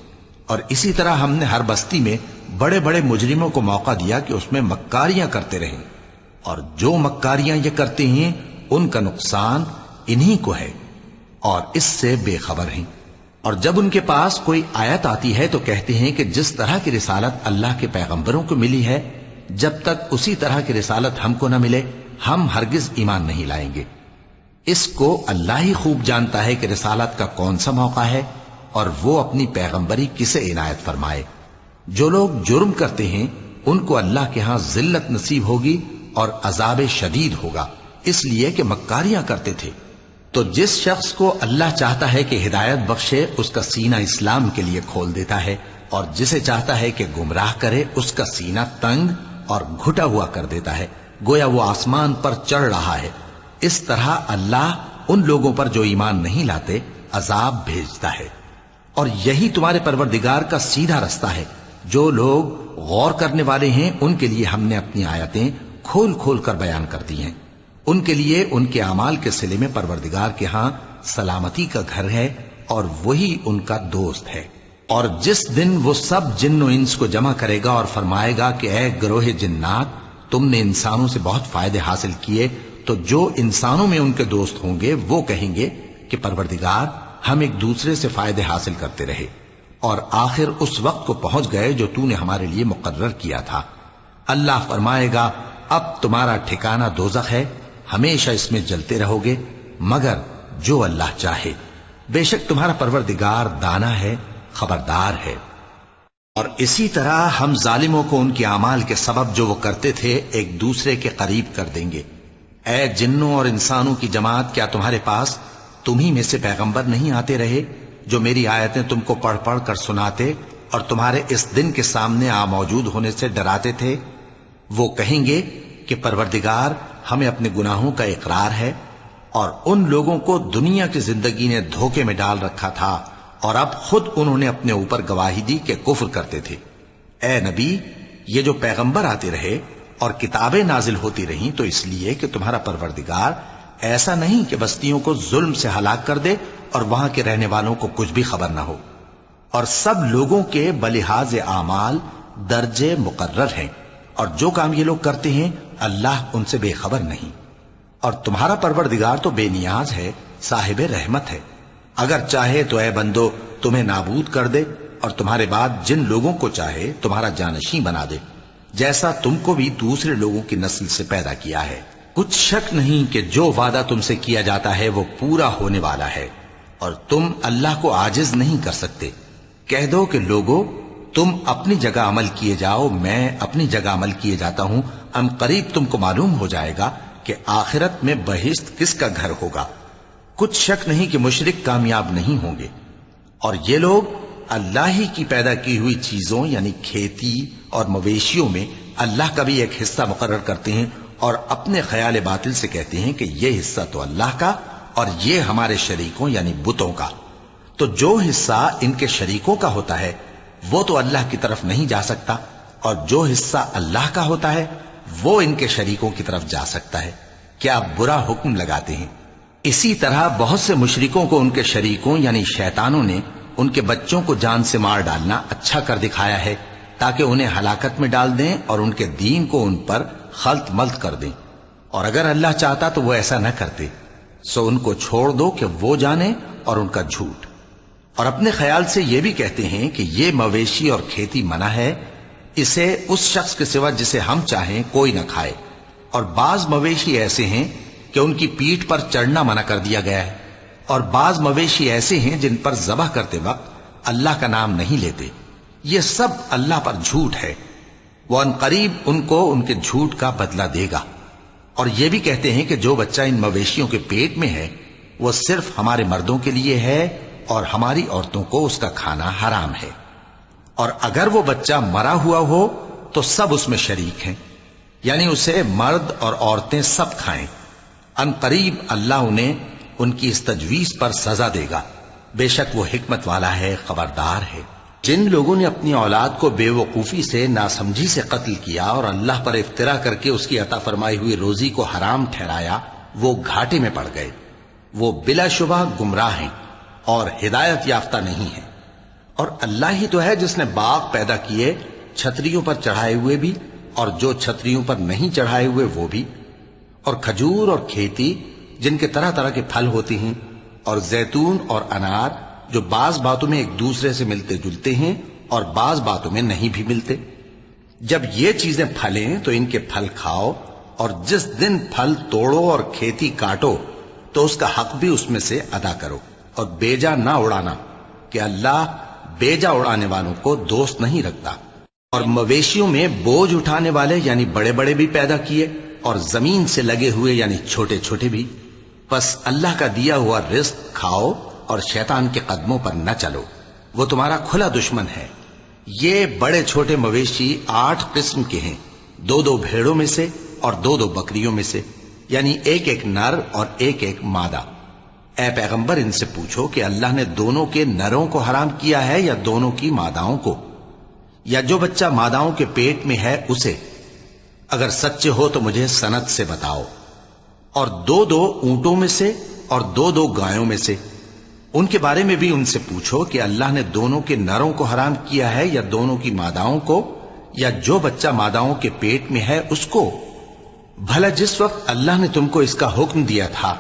اور اسی طرح ہم نے ہر بستی میں بڑے بڑے مجرموں کو موقع دیا کہ اس میں مکاریاں کرتے رہیں، اور جو مکاریاں یہ کرتے ہیں ان کا نقصان انہی کو ہے اور اس سے بے خبر ہیں۔ اور جب ان کے پاس کوئی آیت آتی ہے تو کہتے ہیں کہ جس طرح کی رسالت اللہ کے پیغمبروں کو ملی ہے، جب تک اسی طرح کی رسالت ہم کو نہ ملے ہم ہرگز ایمان نہیں لائیں گے۔ اس کو اللہ ہی خوب جانتا ہے کہ رسالت کا کون سا موقع ہے اور وہ اپنی پیغمبری کسے عنایت فرمائے۔ جو لوگ جرم کرتے ہیں ان کو اللہ کے ہاں ذلت نصیب ہوگی اور عذاب شدید ہوگا، اس لیے کہ مکاریاں کرتے تھے۔ تو جس شخص کو اللہ چاہتا ہے کہ ہدایت بخشے اس کا سینہ اسلام کے لیے کھول دیتا ہے، اور جسے چاہتا ہے کہ گمراہ کرے اس کا سینہ تنگ اور گھٹا ہوا کر دیتا ہے، گویا وہ آسمان پر چڑھ رہا ہے۔ اس طرح اللہ ان لوگوں پر جو ایمان نہیں لاتے عذاب بھیجتا ہے۔ اور یہی تمہارے پروردگار کا سیدھا رستہ ہے۔ جو لوگ غور کرنے والے ہیں ان کے لیے ہم نے اپنی آیتیں کھول کھول کر بیان کر دی ہیں۔ ان کے لیے ان کے اعمال کے صلے میں پروردگار کے ہاں سلامتی کا گھر ہے اور وہی ان کا دوست ہے۔ اور جس دن وہ سب جن و انس کو جمع کرے گا اور فرمائے گا کہ اے گروہ جنات، تم نے انسانوں سے بہت فائدے حاصل کیے، تو جو انسانوں میں ان کے دوست ہوں گے وہ کہیں گے کہ پروردگار ہم ایک دوسرے سے فائدے حاصل کرتے رہے اور آخر اس وقت کو پہنچ گئے جو تو نے ہمارے لیے مقرر کیا تھا۔ اللہ فرمائے گا اب تمہارا ٹھکانہ دوزخ ہے، ہمیشہ اس میں جلتے رہو گے مگر جو اللہ چاہے، بے شک تمہارا پروردگار دانا ہے، خبردار ہے۔ اور اسی طرح ہم ظالموں کو ان کے اعمال کے سبب جو وہ کرتے تھے ایک دوسرے کے قریب کر دیں گے۔ اے جنوں اور انسانوں کی جماعت، کیا تمہارے پاس تمہیں میں سے پیغمبر نہیں آتے رہے جو میری آیتیں تم کو پڑھ پڑھ کر سناتے اور تمہارے اس دن کے سامنے موجود ہونے سے ڈراتے تھے؟ وہ کہیں گے کہ پروردگار ہمیں اپنے گناہوں کا اقرار ہے، اور ان لوگوں کو دنیا کی زندگی نے دھوکے میں ڈال رکھا تھا اور اب خود انہوں نے اپنے اوپر گواہی دی کہ کفر کرتے تھے۔ اے نبی، یہ جو پیغمبر آتے رہے اور کتابیں نازل ہوتی رہیں تو اس لیے کہ تمہارا پروردگار ایسا نہیں کہ بستیوں کو ظلم سے ہلاک کر دے اور وہاں کے رہنے والوں کو کچھ بھی خبر نہ ہو، اور سب لوگوں کے بلحاظ اعمال درجے مقرر ہیں، اور جو کام یہ لوگ کرتے ہیں اللہ ان سے بے خبر نہیں۔ اور تمہارا پروردگار تو بے نیاز ہے، صاحب رحمت ہے، اگر چاہے تو اے بندو تمہیں نابود کر دے اور تمہارے بعد جن لوگوں کو چاہے تمہارا جانشین بنا دے، جیسا تم کو بھی دوسرے لوگوں کی نسل سے پیدا کیا ہے۔ کچھ شک نہیں کہ جو وعدہ تم سے کیا جاتا ہے وہ پورا ہونے والا ہے، اور تم اللہ کو عاجز نہیں کر سکتے۔ کہہ دو کہ لوگو تم اپنی جگہ عمل کیے جاؤ، میں اپنی جگہ عمل کیے جاتا ہوں، ان قریب تم کو معلوم ہو جائے گا کہ آخرت میں بہشت کس کا گھر ہوگا۔ کچھ شک نہیں کہ مشرک کامیاب نہیں ہوں گے۔ اور یہ لوگ اللہ ہی کی پیدا کی ہوئی چیزوں یعنی کھیتی اور مویشیوں میں اللہ کا بھی ایک حصہ مقرر کرتے ہیں، اور اپنے خیال باطل سے کہتے ہیں کہ یہ حصہ تو اللہ کا اور یہ ہمارے شریکوں یعنی بتوں کا۔ تو جو حصہ ان کے شریکوں کا ہوتا ہے وہ تو اللہ کی طرف نہیں جا سکتا، اور جو حصہ اللہ کا ہوتا ہے وہ ان کے شریکوں کی طرف جا سکتا ہے۔ کیا برا حکم لگاتے ہیں۔ اسی طرح بہت سے مشرکوں کو ان کے شریکوں یعنی شیطانوں نے ان کے بچوں کو جان سے مار ڈالنا اچھا کر دکھایا ہے تاکہ انہیں ہلاکت میں ڈال دیں اور ان کے دین کو ان پر خلط ملط کر دیں، اور اگر اللہ چاہتا تو وہ ایسا نہ کرتے۔ سو ان کو چھوڑ دو کہ وہ جانے اور ان کا جھوٹ۔ اور اپنے خیال سے یہ بھی کہتے ہیں کہ یہ مویشی اور کھیتی منع ہے، اسے اس شخص کے سوا جسے ہم چاہیں کوئی نہ کھائے، اور بعض مویشی ایسے ہیں کہ ان کی پیٹھ پر چڑھنا منع کر دیا گیا ہے، اور بعض مویشی ایسے ہیں جن پر ذبح کرتے وقت اللہ کا نام نہیں لیتے۔ یہ سب اللہ پر جھوٹ ہے، وہ ان قریب ان کو ان کے جھوٹ کا بدلہ دے گا۔ اور یہ بھی کہتے ہیں کہ جو بچہ ان مویشیوں کے پیٹ میں ہے وہ صرف ہمارے مردوں کے لیے ہے اور ہماری عورتوں کو اس کا کھانا حرام ہے، اور اگر وہ بچہ مرا ہوا ہو تو سب اس میں شریک ہیں، یعنی اسے مرد اور عورتیں سب کھائیں۔ ان قریب اللہ انہیں ان کی اس تجویز پر سزا دے گا، بے شک وہ حکمت والا ہے، خبردار ہے۔ جن لوگوں نے اپنی اولاد کو بے وقوفی سے ناسمجھی سے قتل کیا اور اللہ پر افترا کر کے اس کی عطا فرمائی ہوئی روزی کو حرام ٹھہرایا، وہ گھاٹے میں پڑ گئے، وہ بلا شبہ گمراہ ہیں۔ اور ہدایت یافتہ نہیں ہیں۔ اور اللہ ہی تو ہے جس نے باغ پیدا کیے، چھتریوں پر چڑھائے ہوئے بھی اور جو چھتریوں پر نہیں چڑھائے ہوئے وہ بھی، اور کھجور اور کھیتی جن کے طرح طرح کے پھل ہوتے ہیں، اور زیتون اور انار جو بعض باتوں میں ایک دوسرے سے ملتے جلتے ہیں اور بعض باتوں میں نہیں بھی ملتے۔ جب یہ چیزیں پھلیں تو ان کے پھل کھاؤ، اور جس دن پھل توڑو اور کھیتی کاٹو تو اس کا حق بھی اس میں سے ادا کرو، اور بیجا نہ اڑانا کہ اللہ بیجا اڑانے والوں کو دوست نہیں رکھتا۔ اور مویشیوں میں بوجھ اٹھانے والے یعنی بڑے بڑے بھی پیدا کیے، اور زمین سے لگے ہوئے یعنی چھوٹے چھوٹے بھی۔ پس اللہ کا دیا ہوا رزق کھاؤ اور شیطان کے قدموں پر نہ چلو، وہ تمہارا کھلا دشمن ہے۔ یہ بڑے چھوٹے مویشی 8 قسم کے ہیں، 2 بھیڑوں میں سے اور 2 بکریوں میں سے، یعنی ایک نر اور ایک مادہ۔ اے پیغمبر ان سے پوچھو کہ اللہ نے دونوں کے نروں کو حرام کیا ہے یا دونوں کی ماداؤں کو، یا جو بچہ ماداؤں کے پیٹ میں ہے اسے؟ اگر سچے ہو تو مجھے سند سے بتاؤ۔ اور 2 اونٹوں میں سے اور 2 گایوں میں سے، ان کے بارے میں بھی ان سے پوچھو کہ اللہ نے دونوں کے نروں کو حرام کیا ہے یا دونوں کی ماداؤں کو، یا جو بچہ ماداؤں کے پیٹ میں ہے اس کو؟ بھلا جس وقت اللہ نے تم کو اس کا حکم دیا تھا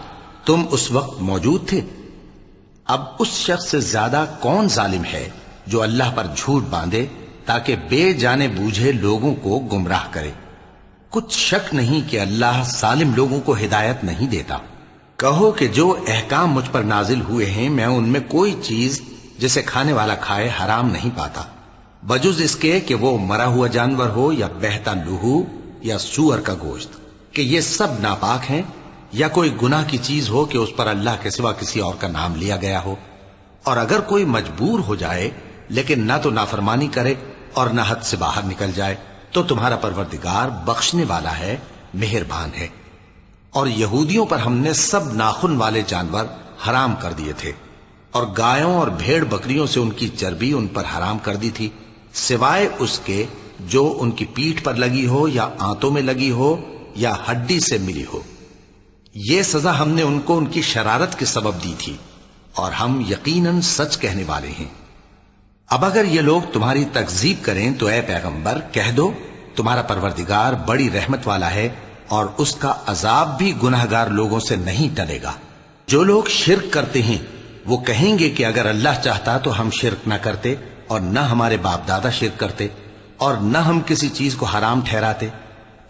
تم اس وقت موجود تھے؟ اب اس شخص سے زیادہ کون ظالم ہے جو اللہ پر جھوٹ باندھے تاکہ بے جانے بوجھے لوگوں کو گمراہ کرے؟ کچھ شک نہیں کہ اللہ ظالم لوگوں کو ہدایت نہیں دیتا۔ کہو کہ جو احکام مجھ پر نازل ہوئے ہیں میں ان میں کوئی چیز جسے کھانے والا کھائے حرام نہیں پاتا، بجز اس کے کہ وہ مرا ہوا جانور ہو یا بہتا لہو یا سور کا گوشت، کہ یہ سب ناپاک ہیں، یا کوئی گناہ کی چیز ہو کہ اس پر اللہ کے سوا کسی اور کا نام لیا گیا ہو۔ اور اگر کوئی مجبور ہو جائے لیکن نہ تو نافرمانی کرے اور نہ حد سے باہر نکل جائے تو تمہارا پروردگار بخشنے والا ہے، مہربان ہے۔ اور یہودیوں پر ہم نے سب ناخن والے جانور حرام کر دیے تھے، اور گایوں اور بھیڑ بکریوں سے ان کی چربی ان پر حرام کر دی تھی، سوائے اس کے جو ان کی پیٹھ پر لگی ہو یا آنتوں میں لگی ہو یا ہڈی سے ملی ہو۔ یہ سزا ہم نے ان کو ان کی شرارت کے سبب دی تھی، اور ہم یقیناً سچ کہنے والے ہیں۔ اب اگر یہ لوگ تمہاری تکذیب کریں تو اے پیغمبر کہہ دو تمہارا پروردگار بڑی رحمت والا ہے، اور اس کا عذاب بھی گناہگار لوگوں سے نہیں ٹلے گا۔ جو لوگ شرک کرتے ہیں وہ کہیں گے کہ اگر اللہ چاہتا تو ہم شرک نہ کرتے، اور نہ ہمارے باپ دادا شرک کرتے، اور نہ ہم کسی چیز کو حرام ٹھہراتے۔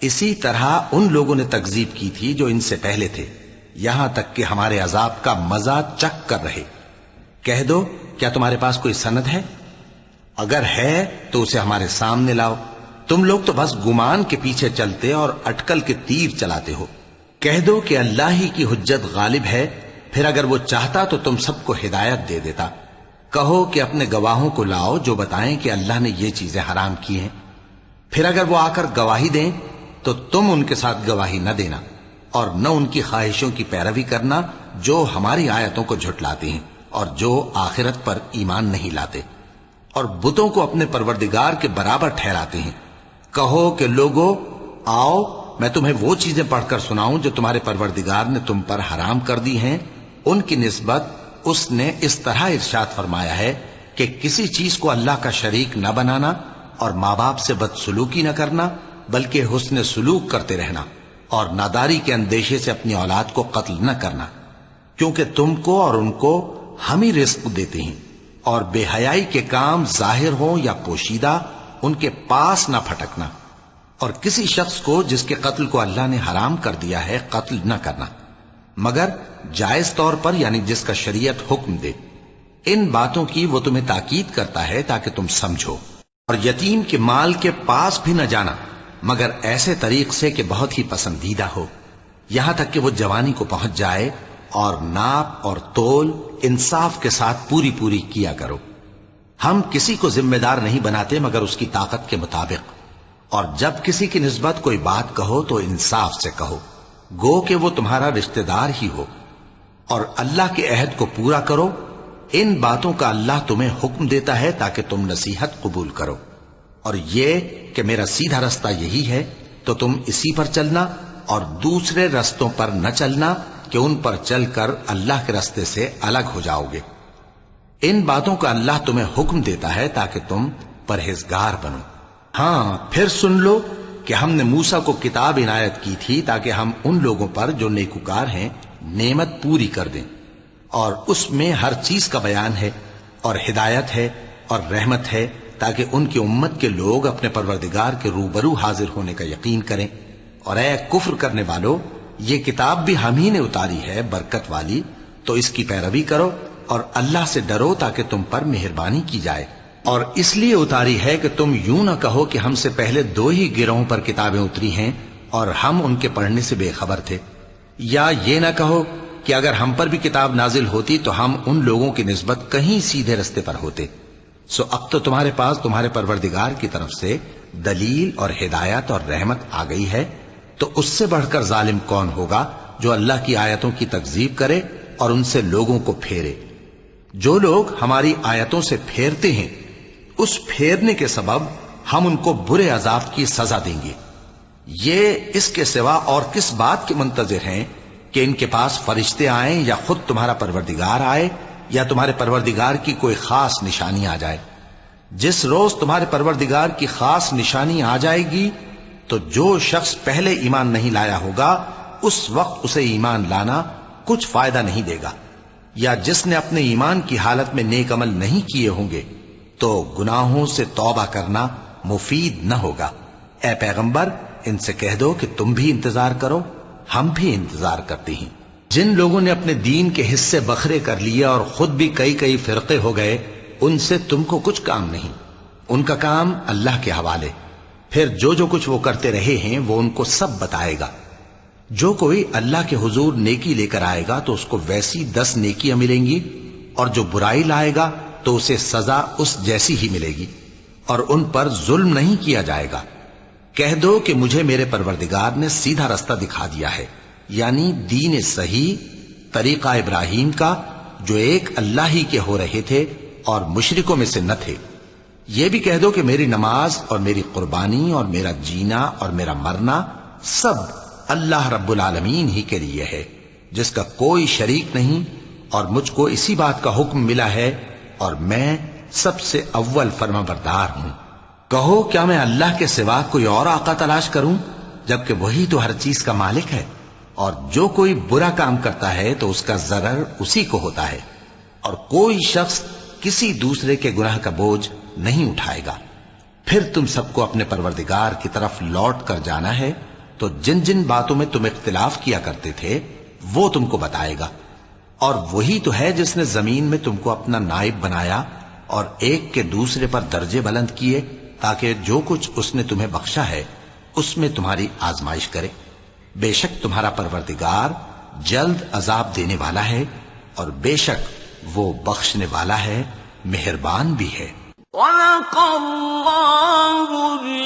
اسی طرح ان لوگوں نے تکذیب کی تھی جو ان سے پہلے تھے، یہاں تک کہ ہمارے عذاب کا مزہ چکھ کر رہے۔ کہہ دو کیا تمہارے پاس کوئی سند ہے؟ اگر ہے تو اسے ہمارے سامنے لاؤ۔ تم لوگ تو بس گمان کے پیچھے چلتے اور اٹکل کے تیر چلاتے ہو۔ کہہ دو کہ اللہ ہی کی حجت غالب ہے، پھر اگر وہ چاہتا تو تم سب کو ہدایت دے دیتا۔ کہو کہ اپنے گواہوں کو لاؤ جو بتائیں کہ اللہ نے یہ چیزیں حرام کی ہیں، پھر اگر وہ آ کر گواہی دیں تو تم ان کے ساتھ گواہی نہ دینا، اور نہ ان کی خواہشوں کی پیروی کرنا جو ہماری آیتوں کو جھٹلاتے ہیں اور جو آخرت پر ایمان نہیں لاتے، اور بتوں کو اپنے پروردگار کے برابر ٹھہراتے ہیں۔ کہو کہ لوگو آؤ میں تمہیں وہ چیزیں پڑھ کر سناؤں جو تمہارے پروردگار نے تم پر حرام کر دی ہیں۔ ان کی نسبت اس نے اس طرح ارشاد فرمایا ہے کہ کسی چیز کو اللہ کا شریک نہ بنانا، اور ماں باپ سے بدسلوکی نہ کرنا بلکہ حسن سلوک کرتے رہنا، اور ناداری کے اندیشے سے اپنی اولاد کو قتل نہ کرنا، کیونکہ تم کو اور ان کو ہم ہی رزق دیتے ہیں۔ اور بے حیائی کے کام ظاہر ہوں یا پوشیدہ ان کے پاس نہ پھٹکنا، اور کسی شخص کو جس کے قتل کو اللہ نے حرام کر دیا ہے قتل نہ کرنا، مگر جائز طور پر یعنی جس کا شریعت حکم دے۔ ان باتوں کی وہ تمہیں تاکید کرتا ہے تاکہ تم سمجھو۔ اور یتیم کے مال کے پاس بھی نہ جانا مگر ایسے طریق سے کہ بہت ہی پسندیدہ ہو، یہاں تک کہ وہ جوانی کو پہنچ جائے، اور ناپ اور تول انصاف کے ساتھ پوری پوری کیا کرو۔ ہم کسی کو ذمہ دار نہیں بناتے مگر اس کی طاقت کے مطابق، اور جب کسی کی نسبت کوئی بات کہو تو انصاف سے کہو، گو کہ وہ تمہارا رشتہ دار ہی ہو، اور اللہ کے عہد کو پورا کرو۔ ان باتوں کا اللہ تمہیں حکم دیتا ہے تاکہ تم نصیحت قبول کرو، اور یہ کہ میرا سیدھا رستہ یہی ہے تو تم اسی پر چلنا، اور دوسرے رستوں پر نہ چلنا کہ ان پر چل کر اللہ کے رستے سے الگ ہو جاؤ گے۔ ان باتوں کا اللہ تمہیں حکم دیتا ہے تاکہ تم پرہیزگار بنو۔ ہاں پھر سن لو کہ ہم نے موسیٰ کو کتاب عنایت کی تھی تاکہ ہم ان لوگوں پر جو نیکوکار ہیں نعمت پوری کر دیں، اور اس میں ہر چیز کا بیان ہے اور ہدایت ہے اور رحمت ہے، تاکہ ان کی امت کے لوگ اپنے پروردگار کے روبرو حاضر ہونے کا یقین کریں۔ اور اے کفر کرنے والو، یہ کتاب بھی ہم ہی نے اتاری ہے برکت والی، تو اس کی پیروی کرو اور اللہ سے ڈرو تاکہ تم پر مہربانی کی جائے۔ اور اس لیے اتاری ہے کہ تم یوں نہ کہو کہ ہم سے پہلے 2 ہی گروہوں پر کتابیں اتری ہیں اور ہم ان کے پڑھنے سے بے خبر تھے، یا یہ نہ کہو کہ اگر ہم پر بھی کتاب نازل ہوتی تو ہم ان لوگوں کی نسبت کہیں سیدھے رستے پر ہوتے۔ سو اب تو تمہارے پاس تمہارے پروردگار کی طرف سے دلیل اور ہدایت اور رحمت آ گئی ہے، تو اس سے بڑھ کر ظالم کون ہوگا جو اللہ کی آیتوں کی تکذیب کرے اور ان سے لوگوں کو پھیرے۔ جو لوگ ہماری آیتوں سے پھیرتے ہیں، اس پھیرنے کے سبب ہم ان کو برے عذاب کی سزا دیں گے۔ یہ اس کے سوا اور کس بات کے منتظر ہیں کہ ان کے پاس فرشتے آئیں یا خود تمہارا پروردگار آئے یا تمہارے پروردگار کی کوئی خاص نشانی آ جائے؟ جس روز تمہارے پروردگار کی خاص نشانی آ جائے گی تو جو شخص پہلے ایمان نہیں لایا ہوگا اس وقت اسے ایمان لانا کچھ فائدہ نہیں دے گا، یا جس نے اپنے ایمان کی حالت میں نیک عمل نہیں کیے ہوں گے تو گناہوں سے توبہ کرنا مفید نہ ہوگا۔ اے پیغمبر، ان سے کہہ دو کہ تم بھی انتظار کرو، ہم بھی انتظار کرتے ہیں۔ جن لوگوں نے اپنے دین کے حصے بکھرے کر لیے اور خود بھی کئی فرقے ہو گئے، ان سے تم کو کچھ کام نہیں، ان کا کام اللہ کے حوالے۔ پھر جو کچھ وہ کرتے رہے ہیں وہ ان کو سب بتائے گا۔ جو کوئی اللہ کے حضور نیکی لے کر آئے گا تو اس کو ویسی 10 نیکیاں ملیں گی، اور جو برائی لائے گا تو اسے سزا اس جیسی ہی ملے گی، اور ان پر ظلم نہیں کیا جائے گا۔ کہہ دو کہ مجھے میرے پروردگار نے سیدھا رستہ دکھا دیا ہے، یعنی دین صحیح، طریقہ ابراہیم کا، جو ایک اللہ ہی کے ہو رہے تھے اور مشرکوں میں سے نہ تھے۔ یہ بھی کہہ دو کہ میری نماز اور میری قربانی اور میرا جینا اور میرا مرنا سب اللہ رب العالمین ہی کے لیے ہے، جس کا کوئی شریک نہیں، اور مجھ کو اسی بات کا حکم ملا ہے اور میں سب سے اول فرما بردار ہوں۔ کہو کیا میں اللہ کے سوا کوئی اور آقا تلاش کروں جبکہ وہی تو ہر چیز کا مالک ہے؟ اور جو کوئی برا کام کرتا ہے تو اس کا ضرر اسی کو ہوتا ہے، اور کوئی شخص کسی دوسرے کے گناہ کا بوجھ نہیں اٹھائے گا۔ پھر تم سب کو اپنے پروردگار کی طرف لوٹ کر جانا ہے، تو جن جن باتوں میں تم اختلاف کیا کرتے تھے وہ تم کو بتائے گا۔ اور وہی تو ہے جس نے زمین میں تم کو اپنا نائب بنایا اور ایک کے دوسرے پر درجے بلند کیے، تاکہ جو کچھ اس نے تمہیں بخشا ہے اس میں تمہاری آزمائش کرے۔ بے شک تمہارا پروردگار جلد عذاب دینے والا ہے، اور بے شک وہ بخشنے والا ہے، مہربان بھی ہے۔ وَلَقَ اللَّهُ